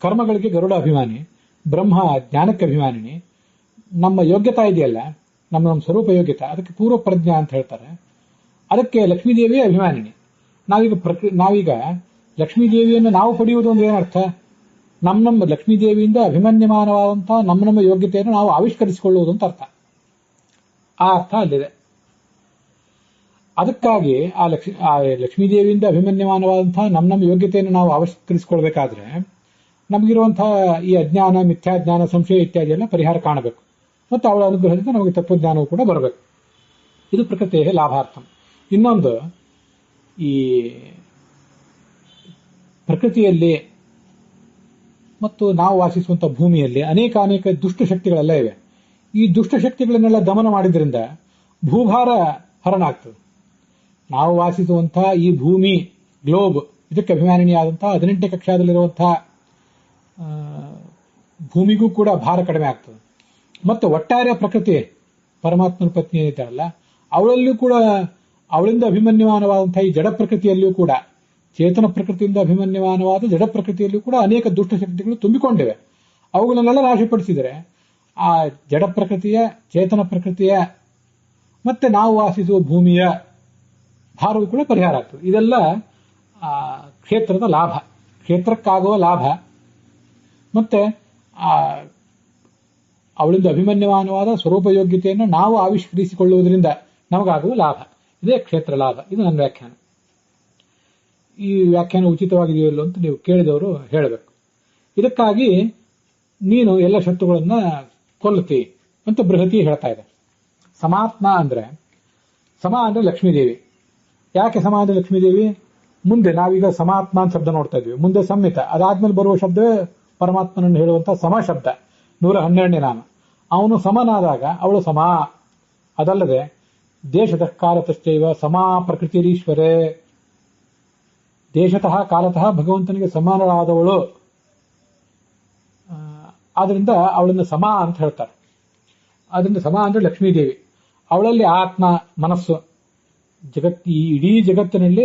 ಕರ್ಮಗಳಿಗೆ ಗರುಡ ಅಭಿಮಾನಿ, ಬ್ರಹ್ಮ ಜ್ಞಾನಕ್ಕೆ ಅಭಿಮಾನಿನಿ. ನಮ್ಮ ಯೋಗ್ಯತಾ ಇದೆಯಲ್ಲ, ನಮ್ಮ ಸ್ವರೂಪ ಯೋಗ್ಯತಾ, ಅದಕ್ಕೆ ಪೂರ್ವ ಪ್ರಜ್ಞಾ ಅಂತ ಹೇಳ್ತಾರೆ. ಅದಕ್ಕೆ ಲಕ್ಷ್ಮೀದೇವಿಯೇ ಅಭಿಮಾನಿನಿ. ನಾವೀಗ ಲಕ್ಷ್ಮೀದೇವಿಯನ್ನು ನಾವು ಪಡೆಯುವುದು ಅಂದ್ರೆ ಏನರ್ಥ? ನಮ್ಮ ಲಕ್ಷ್ಮೀದೇವಿಯಿಂದ ಅಭಿಮನ್ಯಮಾನವಾದಂತಹ ನಮ್ಮ ಯೋಗ್ಯತೆಯನ್ನು ನಾವು ಆವಿಷ್ಕರಿಸಿಕೊಳ್ಳುವುದು ಅಂತ ಅರ್ಥ. ಆ ಅರ್ಥ ಅಲ್ಲಿದೆ. ಅದಕ್ಕಾಗಿ ಆ ಲಕ್ಷ್ಮೀದೇವಿಯಿಂದ ಅಭಿಮನ್ಯಮಾನವಾದಂತಹ ನಮ್ಮ ಯೋಗ್ಯತೆಯನ್ನು ನಾವು ಆವಿಷ್ಕರಿಸಿಕೊಳ್ಬೇಕಾದ್ರೆ ನಮಗಿರುವಂತಹ ಈ ಅಜ್ಞಾನ, ಮಿಥ್ಯಾಜ್ಞಾನ, ಸಂಶಯ ಇತ್ಯಾದಿ ಎಲ್ಲ ಪರಿಹಾರ ಕಾಣಬೇಕು. ಮತ್ತು ಅವಳ ಅನುಗ್ರಹದಿಂದ ನಮಗೆ ತತ್ವಜ್ಞಾನವೂ ಕೂಡ ಬರಬೇಕು. ಇದು ಪ್ರಕೃತಿಯ ಲಾಭಾರ್ಥಂ. ಇನ್ನೊಂದು, ಈ ಪ್ರಕೃತಿಯಲ್ಲಿ ಮತ್ತು ನಾವು ವಾಸಿಸುವಂತಹ ಭೂಮಿಯಲ್ಲಿ ಅನೇಕ ದುಷ್ಟಶಕ್ತಿಗಳೆಲ್ಲ ಇವೆ. ಈ ದುಷ್ಟಶಕ್ತಿಗಳನ್ನೆಲ್ಲ ದಮನ ಮಾಡಿದ್ರಿಂದ ಭೂಭಾರ ಹರಣ ಆಗ್ತದೆ. ನಾವು ವಾಸಿಸುವಂತಹ ಈ ಭೂಮಿ ಗ್ಲೋಬ್, ಇದಕ್ಕೆ ಅಭಿಮಾನಿಯಾದಂತಹ 18ನೇ ಕಕ್ಷಾದಲ್ಲಿರುವಂತಹ ಭೂಮಿಗೂ ಕೂಡ ಭಾರ ಕಡಿಮೆ ಆಗ್ತದೆ. ಮತ್ತು ಒಟ್ಟಾರೆ ಪ್ರಕೃತಿ ಪರಮಾತ್ಮನ ಪತ್ನಿ ಏನಿದ್ದಾಳಲ್ಲ ಅವಳಲ್ಲಿಯೂ ಕೂಡ ಅವಳಿಂದ ಅಭಿಮನ್ಯಮಾನವಾದಂತಹ ಈ ಜಡ ಪ್ರಕೃತಿಯಲ್ಲಿಯೂ ಕೂಡ, ಚೇತನ ಪ್ರಕೃತಿಯಿಂದ ಅಭಿಮನ್ಯಮಾನವಾದ ಜಡ ಪ್ರಕೃತಿಯಲ್ಲಿಯೂ ಕೂಡ ಅನೇಕ ದುಷ್ಟಶಕ್ತಿಗಳು ತುಂಬಿಕೊಂಡಿವೆ. ಅವುಗಳನ್ನೆಲ್ಲ ನಾಶಪಡಿಸಿದರೆ ಆ ಜಡ ಪ್ರಕೃತಿಯ, ಚೇತನ ಪ್ರಕೃತಿಯ ಮತ್ತೆ ನಾವು ವಾಸಿಸುವ ಭೂಮಿಯ ಭಾರವೂ ಕೂಡ ಪರಿಹಾರ ಆಗ್ತದೆ. ಇದೆಲ್ಲ ಕ್ಷೇತ್ರದ ಲಾಭ, ಕ್ಷೇತ್ರಕ್ಕಾಗುವ ಲಾಭ. ಮತ್ತೆ ಅವಳಿಂದ ಅಭಿಮನ್ಯಮಾನವಾದ ಸ್ವರೂಪ ಯೋಗ್ಯತೆಯನ್ನು ನಾವು ಆವಿಷ್ಕರಿಸಿಕೊಳ್ಳುವುದರಿಂದ ನಮಗಾಗುವ ಲಾಭ, ಇದೇ ಕ್ಷೇತ್ರ ಲಾಭ. ಇದು ನನ್ನ ವ್ಯಾಖ್ಯಾನ. ಈ ವ್ಯಾಖ್ಯಾನ ಉಚಿತವಾಗಿದೆಯೋ ಇಲ್ಲೋ ಅಂತ ನೀವು ಕೇಳಿದವರು ಹೇಳಬೇಕು. ಇದಕ್ಕಾಗಿ ನೀನು ಎಲ್ಲ ಶತ್ರುಗಳನ್ನ ಕೊಲ್ಲುತ್ತಿ ಅಂತ ಬೃಹತಿ ಹೇಳ್ತಾ ಇದೆ. ಸಮಾತ್ಮ ಅಂದ್ರೆ ಲಕ್ಷ್ಮೀದೇವಿ. ಯಾಕೆ ಸಮ ಅಂದ್ರೆ ಲಕ್ಷ್ಮೀದೇವಿ? ಮುಂದೆ ನಾವೀಗ ಸಮಾತ್ಮ ಅಂತ ಶಬ್ದ ನೋಡ್ತಾ ಇದ್ವಿ, ಮುಂದೆ ಸಂಹಿತ, ಅದಾದ್ಮೇಲೆ ಬರುವ ಶಬ್ದವೇ ಪರಮಾತ್ಮನನ್ನು ಹೇಳುವಂತಹ ಸಮ ಶಬ್ದ, 112ನೇ ನಾಮ. ಅವನು ಸಮನಾದಾಗ ಅವಳು ಸಮ. ಅದಲ್ಲದೆ ದೇಶತಃ ಕಾಲತಶ್ಚೈವ ಸಮಾ ಪ್ರಕೃತಿರೀಶ್ವರೇ, ದೇಶತಃ ಕಾಲತಃ ಭಗವಂತನಿಗೆ ಸಮಾನರಾದವಳು. ಆದ್ರಿಂದ ಅವಳನ್ನು ಸಮ ಅಂತ ಹೇಳ್ತಾರೆ. ಆದ್ರಿಂದ ಸಮ ಅಂದ್ರೆ ಲಕ್ಷ್ಮೀದೇವಿ. ಅವಳಲ್ಲಿ ಆತ್ಮ, ಮನಸ್ಸು, ಇಡೀ ಜಗತ್ತಿನಲ್ಲಿ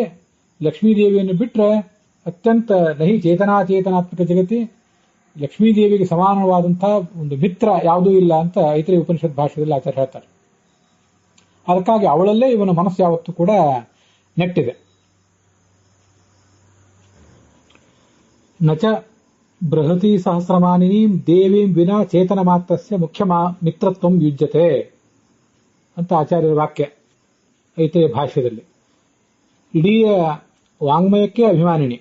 ಲಕ್ಷ್ಮೀದೇವಿಯನ್ನು ಬಿಟ್ಟರೆ ಅತ್ಯಂತ ನಹಿ ಚೇತನಾಚೇತನಾತ್ಮಕ ಜಗತಿ ಲಕ್ಷ್ಮೀದೇವಿಗೆ ಸಮಾನವಾದಂತಹ ಒಂದು ಮಿತ್ರ ಯಾವುದೂ ಇಲ್ಲ ಅಂತ ಐತರೇಯ ಉಪನಿಷತ್ ಭಾಷೆಯಲ್ಲಿ ಆಚಾರ್ಯ ಹೇಳ್ತಾರೆ. ಅದಕ್ಕಾಗಿ ಅವಳಲ್ಲೇ ಇವನ ಮನಸ್ಸು ಯಾವತ್ತೂ ಕೂಡ ನೆಟ್ಟಿದೆ. ನಚ ಬೃಹತಿ ಸಹಸ್ರಮಾನಿನಿ ದೇವೀಂ ವಿನಾ ಚೇತನ ಮಾತ್ರಸ್ಯ ಮುಖ್ಯ ಮಿತ್ರತ್ವಂ ಯುಜ್ಯತೆ ಅಂತ ಆಚಾರ್ಯರ ವಾಕ್ಯ ಐತರೇಯ ಭಾಷ್ಯದಲ್ಲಿ. ಇಡೀ ವಾಂಗ್ಮಯಕ್ಕೆ ಅಭಿಮಾನಿನಿ,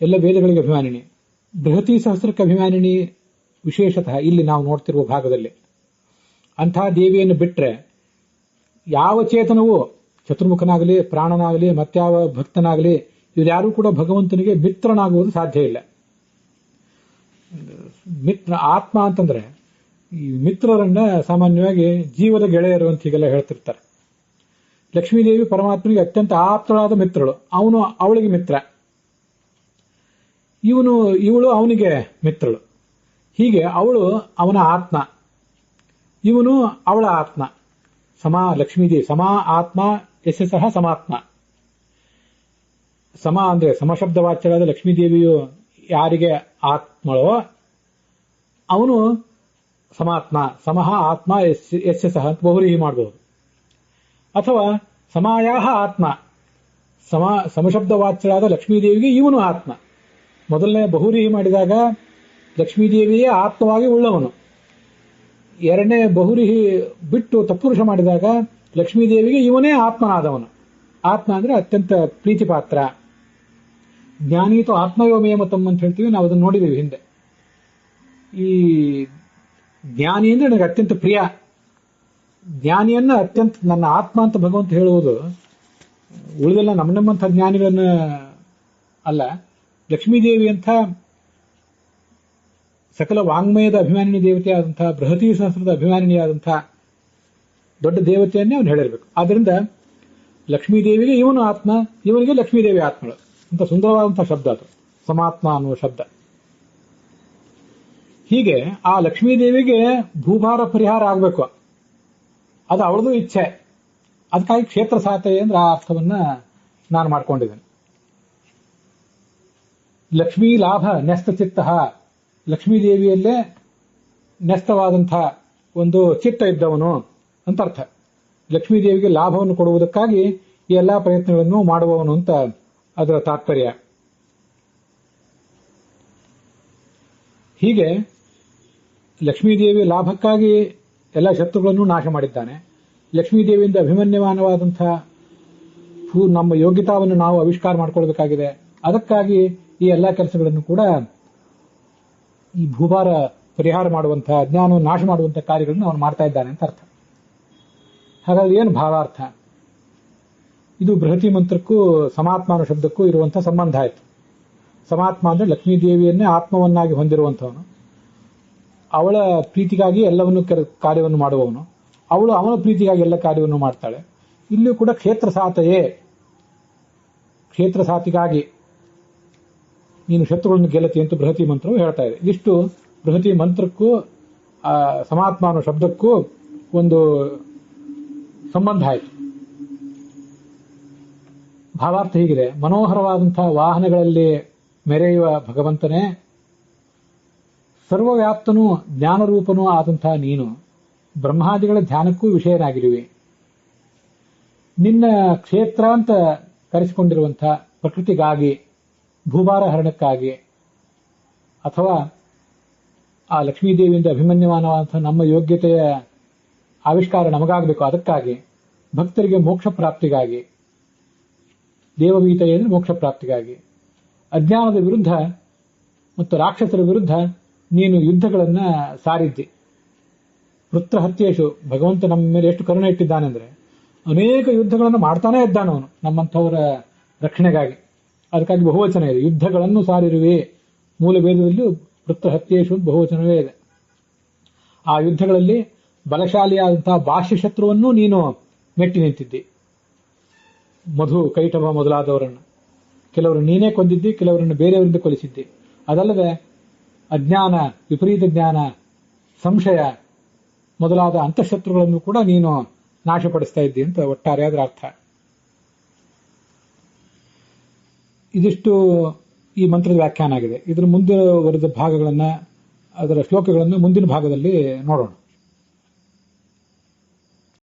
ಎಲ್ಲ ವೇದಗಳಿಗೆ ಅಭಿಮಾನಿನಿ, ಬೃಹತಿ ಸಹಸ್ರಕ್ಕೆ ಅಭಿಮಾನಿನಿ. ವಿಶೇಷತಃ ಇಲ್ಲಿ ನಾವು ನೋಡ್ತಿರುವ ಭಾಗದಲ್ಲಿ ಅಂತಹ ದೇವಿಯನ್ನು ಬಿಟ್ಟರೆ ಯಾವ ಚೇತನವೂ ಚತುರ್ಮುಖನಾಗಲಿ, ಪ್ರಾಣನಾಗಲಿ, ಮತ್ಯಾವ ಭಕ್ತನಾಗಲಿ ಇವರ್ಯಾರೂ ಕೂಡ ಭಗವಂತನಿಗೆ ಮಿತ್ರನಾಗುವುದು ಸಾಧ್ಯ ಇಲ್ಲ. ಆತ್ಮ ಅಂತಂದ್ರೆ ಈ ಮಿತ್ರರನ್ನ ಸಾಮಾನ್ಯವಾಗಿ ಜೀವದ ಗೆಳೆಯರು ಅಂತ ಹೀಗೆಲ್ಲ ಹೇಳ್ತಿರ್ತಾರೆ. ಲಕ್ಷ್ಮೀದೇವಿ ಪರಮಾತ್ಮನಿಗೆ ಅತ್ಯಂತ ಆಪ್ತಳಾದ ಮಿತ್ರಳು. ಅವನು ಅವಳಿಗೆ ಮಿತ್ರ, ಇವಳು ಅವನಿಗೆ ಮಿತ್ರಳು. ಹೀಗೆ ಅವಳು ಅವನ ಆತ್ಮ, ಇವನು ಅವಳ ಆತ್ಮ. ಲಕ್ಷ್ಮೀದೇವಿ ಸಮಾ ಆತ್ಮ ಯಸ್ಯ ಸಹ ಸಮಾತ್ಮ. ಸಮ ಅಂದ್ರೆ ಸಮಶಬ್ದವಾಚ್ಯರಾದ ಲಕ್ಷ್ಮೀದೇವಿಯು ಯಾರಿಗೆ ಆತ್ಮಳೋ ಅವನು ಸಮಾತ್ಮ. ಸಮಃ ಆತ್ಮ ಯಸ್ಯ ಸಹ ಅಂತ ಬಹುರೀಹಿ ಮಾಡಬಹುದು. ಅಥವಾ ಸಮಾಯಾಹ ಆತ್ಮ, ಸಮಶಬ್ದವಾಚ್ಯರಾದ ಲಕ್ಷ್ಮೀದೇವಿಗೆ ಇವನು ಆತ್ಮ. ಮೊದಲನೇ ಬಹುರೀಹಿ ಮಾಡಿದಾಗ ಲಕ್ಷ್ಮೀದೇವಿಯೇ ಆತ್ಮವಾಗಿ ಉಳ್ಳವನು. ಎರಡನೇ ಬಹುರೀಹಿ ಬಿಟ್ಟು ತತ್ಪುರುಷ ಮಾಡಿದಾಗ ಲಕ್ಷ್ಮೀದೇವಿಗೆ ಇವನೇ ಆತ್ಮನಾದವನು. ಆತ್ಮ ಅಂದ್ರೆ ಅತ್ಯಂತ ಪ್ರೀತಿ ಪಾತ್ರ. ಜ್ಞಾನೀತು ಆತ್ಮಯೋಮೇಮತಂ ಅಂತ ಹೇಳ್ತೀವಿ, ನಾವು ಅದನ್ನು ನೋಡಿದ್ದೀವಿ ಹಿಂದೆ. ಈ ಜ್ಞಾನಿ ಅಂದ್ರೆ ನನಗೆ ಅತ್ಯಂತ ಪ್ರಿಯ. ಜ್ಞಾನಿಯನ್ನ ಅತ್ಯಂತ ನನ್ನ ಆತ್ಮ ಅಂತ ಭಗವಂತ ಹೇಳುವುದು ಉಳಿದೆಲ್ಲ ನಮ್ಮಂಥ ಜ್ಞಾನಿಗಳನ್ನ ಅಲ್ಲ. ಲಕ್ಷ್ಮೀದೇವಿ ಅಂತ ಸಕಲ ವಾಂಗ್ಮಯದ ಅಭಿಮಾನಿನಿ ದೇವತೆಯಾದಂತಹ, ಬೃಹತಿ ಸಹಸ್ರದ ಅಭಿಮಾನಿನಿಯಾದಂತಹ ದೊಡ್ಡ ದೇವತೆಯನ್ನೇ ಅವನು ಹೇಳಿರ್ಬೇಕು. ಆದ್ದರಿಂದ ಲಕ್ಷ್ಮೀದೇವಿಗೆ ಇವನು ಆತ್ಮ, ಇವನಿಗೆ ಲಕ್ಷ್ಮೀದೇವಿ ಆತ್ಮಳು ಅಂತ ಸುಂದರವಾದಂತಹ ಶಬ್ದ ಅದು ಸಮಾತ್ಮ ಅನ್ನುವ ಶಬ್ದ. ಹೀಗೆ ಆ ಲಕ್ಷ್ಮೀದೇವಿಗೆ ಭೂಭಾರ ಪರಿಹಾರ ಆಗಬೇಕು, ಅದು ಅವಳದು ಇಚ್ಛೆ. ಅದಕ್ಕಾಗಿ ಕ್ಷೇತ್ರ ಸಾತೆ ಅಂದ್ರೆ ಆ ಅರ್ಥವನ್ನ ನಾನು ಮಾಡ್ಕೊಂಡಿದ್ದೇನೆ. ಲಕ್ಷ್ಮೀ ಲಾಭ ನ್ಯಸ್ತ ಚಿತ್ತ, ಲಕ್ಷ್ಮೀದೇವಿಯಲ್ಲೇ ನ್ಯಸ್ತವಾದಂತಹ ಒಂದು ಚಿತ್ತ ಇದ್ದವನು ಅಂತ ಅರ್ಥ. ಲಕ್ಷ್ಮೀದೇವಿಗೆ ಲಾಭವನ್ನು ಕೊಡುವುದಕ್ಕಾಗಿ ಈ ಎಲ್ಲಾ ಪ್ರಯತ್ನಗಳನ್ನು ಮಾಡುವವನು ಅಂತ ಅದರ ತಾತ್ಪರ್ಯ. ಹೀಗೆ ಲಕ್ಷ್ಮೀದೇವಿ ಲಾಭಕ್ಕಾಗಿ ಎಲ್ಲ ಶತ್ರುಗಳನ್ನು ನಾಶ ಮಾಡಿದ್ದಾನೆ. ಲಕ್ಷ್ಮೀದೇವಿಯಿಂದ ಅಭಿಮನ್ಯಮಾನವಾದಂತಹ ನಮ್ಮ ಯೋಗ್ಯತಾವನ್ನು ನಾವು ಆವಿಷ್ಕಾರ ಮಾಡಿಕೊಳ್ಳಬೇಕಾಗಿದೆ. ಅದಕ್ಕಾಗಿ ಈ ಎಲ್ಲ ಕೆಲಸಗಳನ್ನು ಕೂಡ ಈ ಭೂಭಾರ ಪರಿಹಾರ ಮಾಡುವಂತಹ, ಅಜ್ಞಾನವನ್ನು ನಾಶ ಮಾಡುವಂತಹ ಕಾರ್ಯಗಳನ್ನು ಅವನು ಮಾಡ್ತಾ ಇದ್ದಾನೆ ಅಂತ ಅರ್ಥ. ಹಾಗಾದ್ರೆ ಏನು ಭಾವಾರ್ಥ? ಇದು ಬೃಹತಿ ಮಂತ್ರಕ್ಕೂ ಸಮಾತ್ಮ ಅನ್ನೋ ಶಬ್ದಕ್ಕೂ ಇರುವಂತಹ ಸಂಬಂಧ ಆಯಿತು. ಸಮಾತ್ಮ ಅಂದ್ರೆ ಲಕ್ಷ್ಮೀದೇವಿಯನ್ನೇ ಆತ್ಮವನ್ನಾಗಿ ಹೊಂದಿರುವಂಥವನು, ಅವಳ ಪ್ರೀತಿಗಾಗಿ ಎಲ್ಲವನ್ನು ಕಾರ್ಯವನ್ನು ಮಾಡುವವನು, ಅವಳು ಅವನ ಪ್ರೀತಿಗಾಗಿ ಎಲ್ಲ ಕಾರ್ಯವನ್ನು ಮಾಡ್ತಾಳೆ. ಇಲ್ಲಿಯೂ ಕೂಡ ಕ್ಷೇತ್ರ ಸಾತೆಯೇ, ಕ್ಷೇತ್ರ ಸಾತಿಗಾಗಿ ನೀನು ಶತ್ರುಗಳನ್ನು ಗೆಲ್ಲತಿ ಅಂತ ಬೃಹತಿ ಮಂತ್ರವು ಹೇಳ್ತಾ ಇದೆ. ಇದಿಷ್ಟು ಬೃಹತಿ ಮಂತ್ರಕ್ಕೂ ಸಮಾತ್ಮ ಅನ್ನೋ ಶಬ್ದಕ್ಕೂ ಒಂದು ಸಂಬಂಧ ಆಯಿತು. ಭಾವಾರ್ಥ ಹೀಗಿದೆ: ಮನೋಹರವಾದಂತಹ ವಾಹನಗಳಲ್ಲಿ ಮೆರೆಯುವ ಭಗವಂತನೇ, ಸರ್ವವ್ಯಾಪ್ತನೂ ಜ್ಞಾನರೂಪನೂ ಆದಂತಹ ನೀನು ಬ್ರಹ್ಮಾದಿಗಳ ಧ್ಯಾನಕ್ಕೂ ವಿಷಯನಾಗಿರುವೆ. ನಿನ್ನ ಕ್ಷೇತ್ರ ಅಂತ ಕರೆಸಿಕೊಂಡಿರುವಂತಹ ಪ್ರಕೃತಿಗಾಗಿ, ಭೂಭಾರ ಹರಣಕ್ಕಾಗಿ, ಅಥವಾ ಆ ಲಕ್ಷ್ಮೀದೇವಿಯಿಂದ ಅಭಿಮನ್ಯಮಾನವಾದಂತಹ ನಮ್ಮ ಯೋಗ್ಯತೆಯ ಆವಿಷ್ಕಾರ ನಮಗಾಗಬೇಕು, ಅದಕ್ಕಾಗಿ ಭಕ್ತರಿಗೆ ಮೋಕ್ಷ ಪ್ರಾಪ್ತಿಗಾಗಿ, ದೇವಗೀತೆಯ ಮೋಕ್ಷ ಪ್ರಾಪ್ತಿಗಾಗಿ, ಅಜ್ಞಾನದ ವಿರುದ್ಧ ಮತ್ತು ರಾಕ್ಷಸರ ವಿರುದ್ಧ ನೀನು ಯುದ್ಧಗಳನ್ನ ಸಾರಿದ್ದಿ. ವೃತ್ರಹತ್ಯೇಶು, ಭಗವಂತ ನಮ್ಮ ಮೇಲೆ ಎಷ್ಟು ಕರುಣೆ ಇಟ್ಟಿದ್ದಾನೆಂದ್ರೆ ಅನೇಕ ಯುದ್ಧಗಳನ್ನು ಮಾಡ್ತಾನೇ ಇದ್ದಾನವನು ನಮ್ಮಂಥವರ ರಕ್ಷಣೆಗಾಗಿ. ಅದಕ್ಕಾಗಿ ಬಹುವಚನ ಇದೆ, ಯುದ್ಧಗಳನ್ನು ಸಾರಿರುವೆ. ಮೂಲ ವೇದದಲ್ಲಿ ವೃತ್ರಹತ್ಯೇಶು ಬಹುವಚನವೇ ಇದೆ. ಆ ಯುದ್ಧಗಳಲ್ಲಿ ಬಲಶಾಲಿಯಾದಂತಹ ಬಾಹ್ಯ ಶತ್ರುವನ್ನು ನೀನು ಮೆಟ್ಟಿ ನಿಂತಿದ್ದಿ. ಮಧು, ಕೈಟಭ ಮೊದಲಾದವರನ್ನು ಕೆಲವರು ನೀನೇ ಕೊಂದಿದ್ದಿ, ಕೆಲವರನ್ನು ಬೇರೆಯವರಿಂದ ಕೊಲಿಸಿದ್ದಿ. ಅದಲ್ಲದೆ ಅಜ್ಞಾನ, ವಿಪರೀತ ಜ್ಞಾನ, ಸಂಶಯ ಮೊದಲಾದ ಅಂತಃಶತ್ರುಗಳನ್ನು ಕೂಡ ನೀನು ನಾಶಪಡಿಸ್ತಾ ಇದ್ದಿ ಅಂತ ಒಟ್ಟಾರೆ ಅದರ ಅರ್ಥ. ಇದಿಷ್ಟು ಈ ಮಂತ್ರದ ವ್ಯಾಖ್ಯಾನ ಆಗಿದೆ. ಇದರ ಮುಂದೆ ಬರೆದ ಭಾಗಗಳನ್ನ, ಅದರ ಶ್ಲೋಕಗಳನ್ನು ಮುಂದಿನ ಭಾಗದಲ್ಲಿ ನೋಡೋಣ.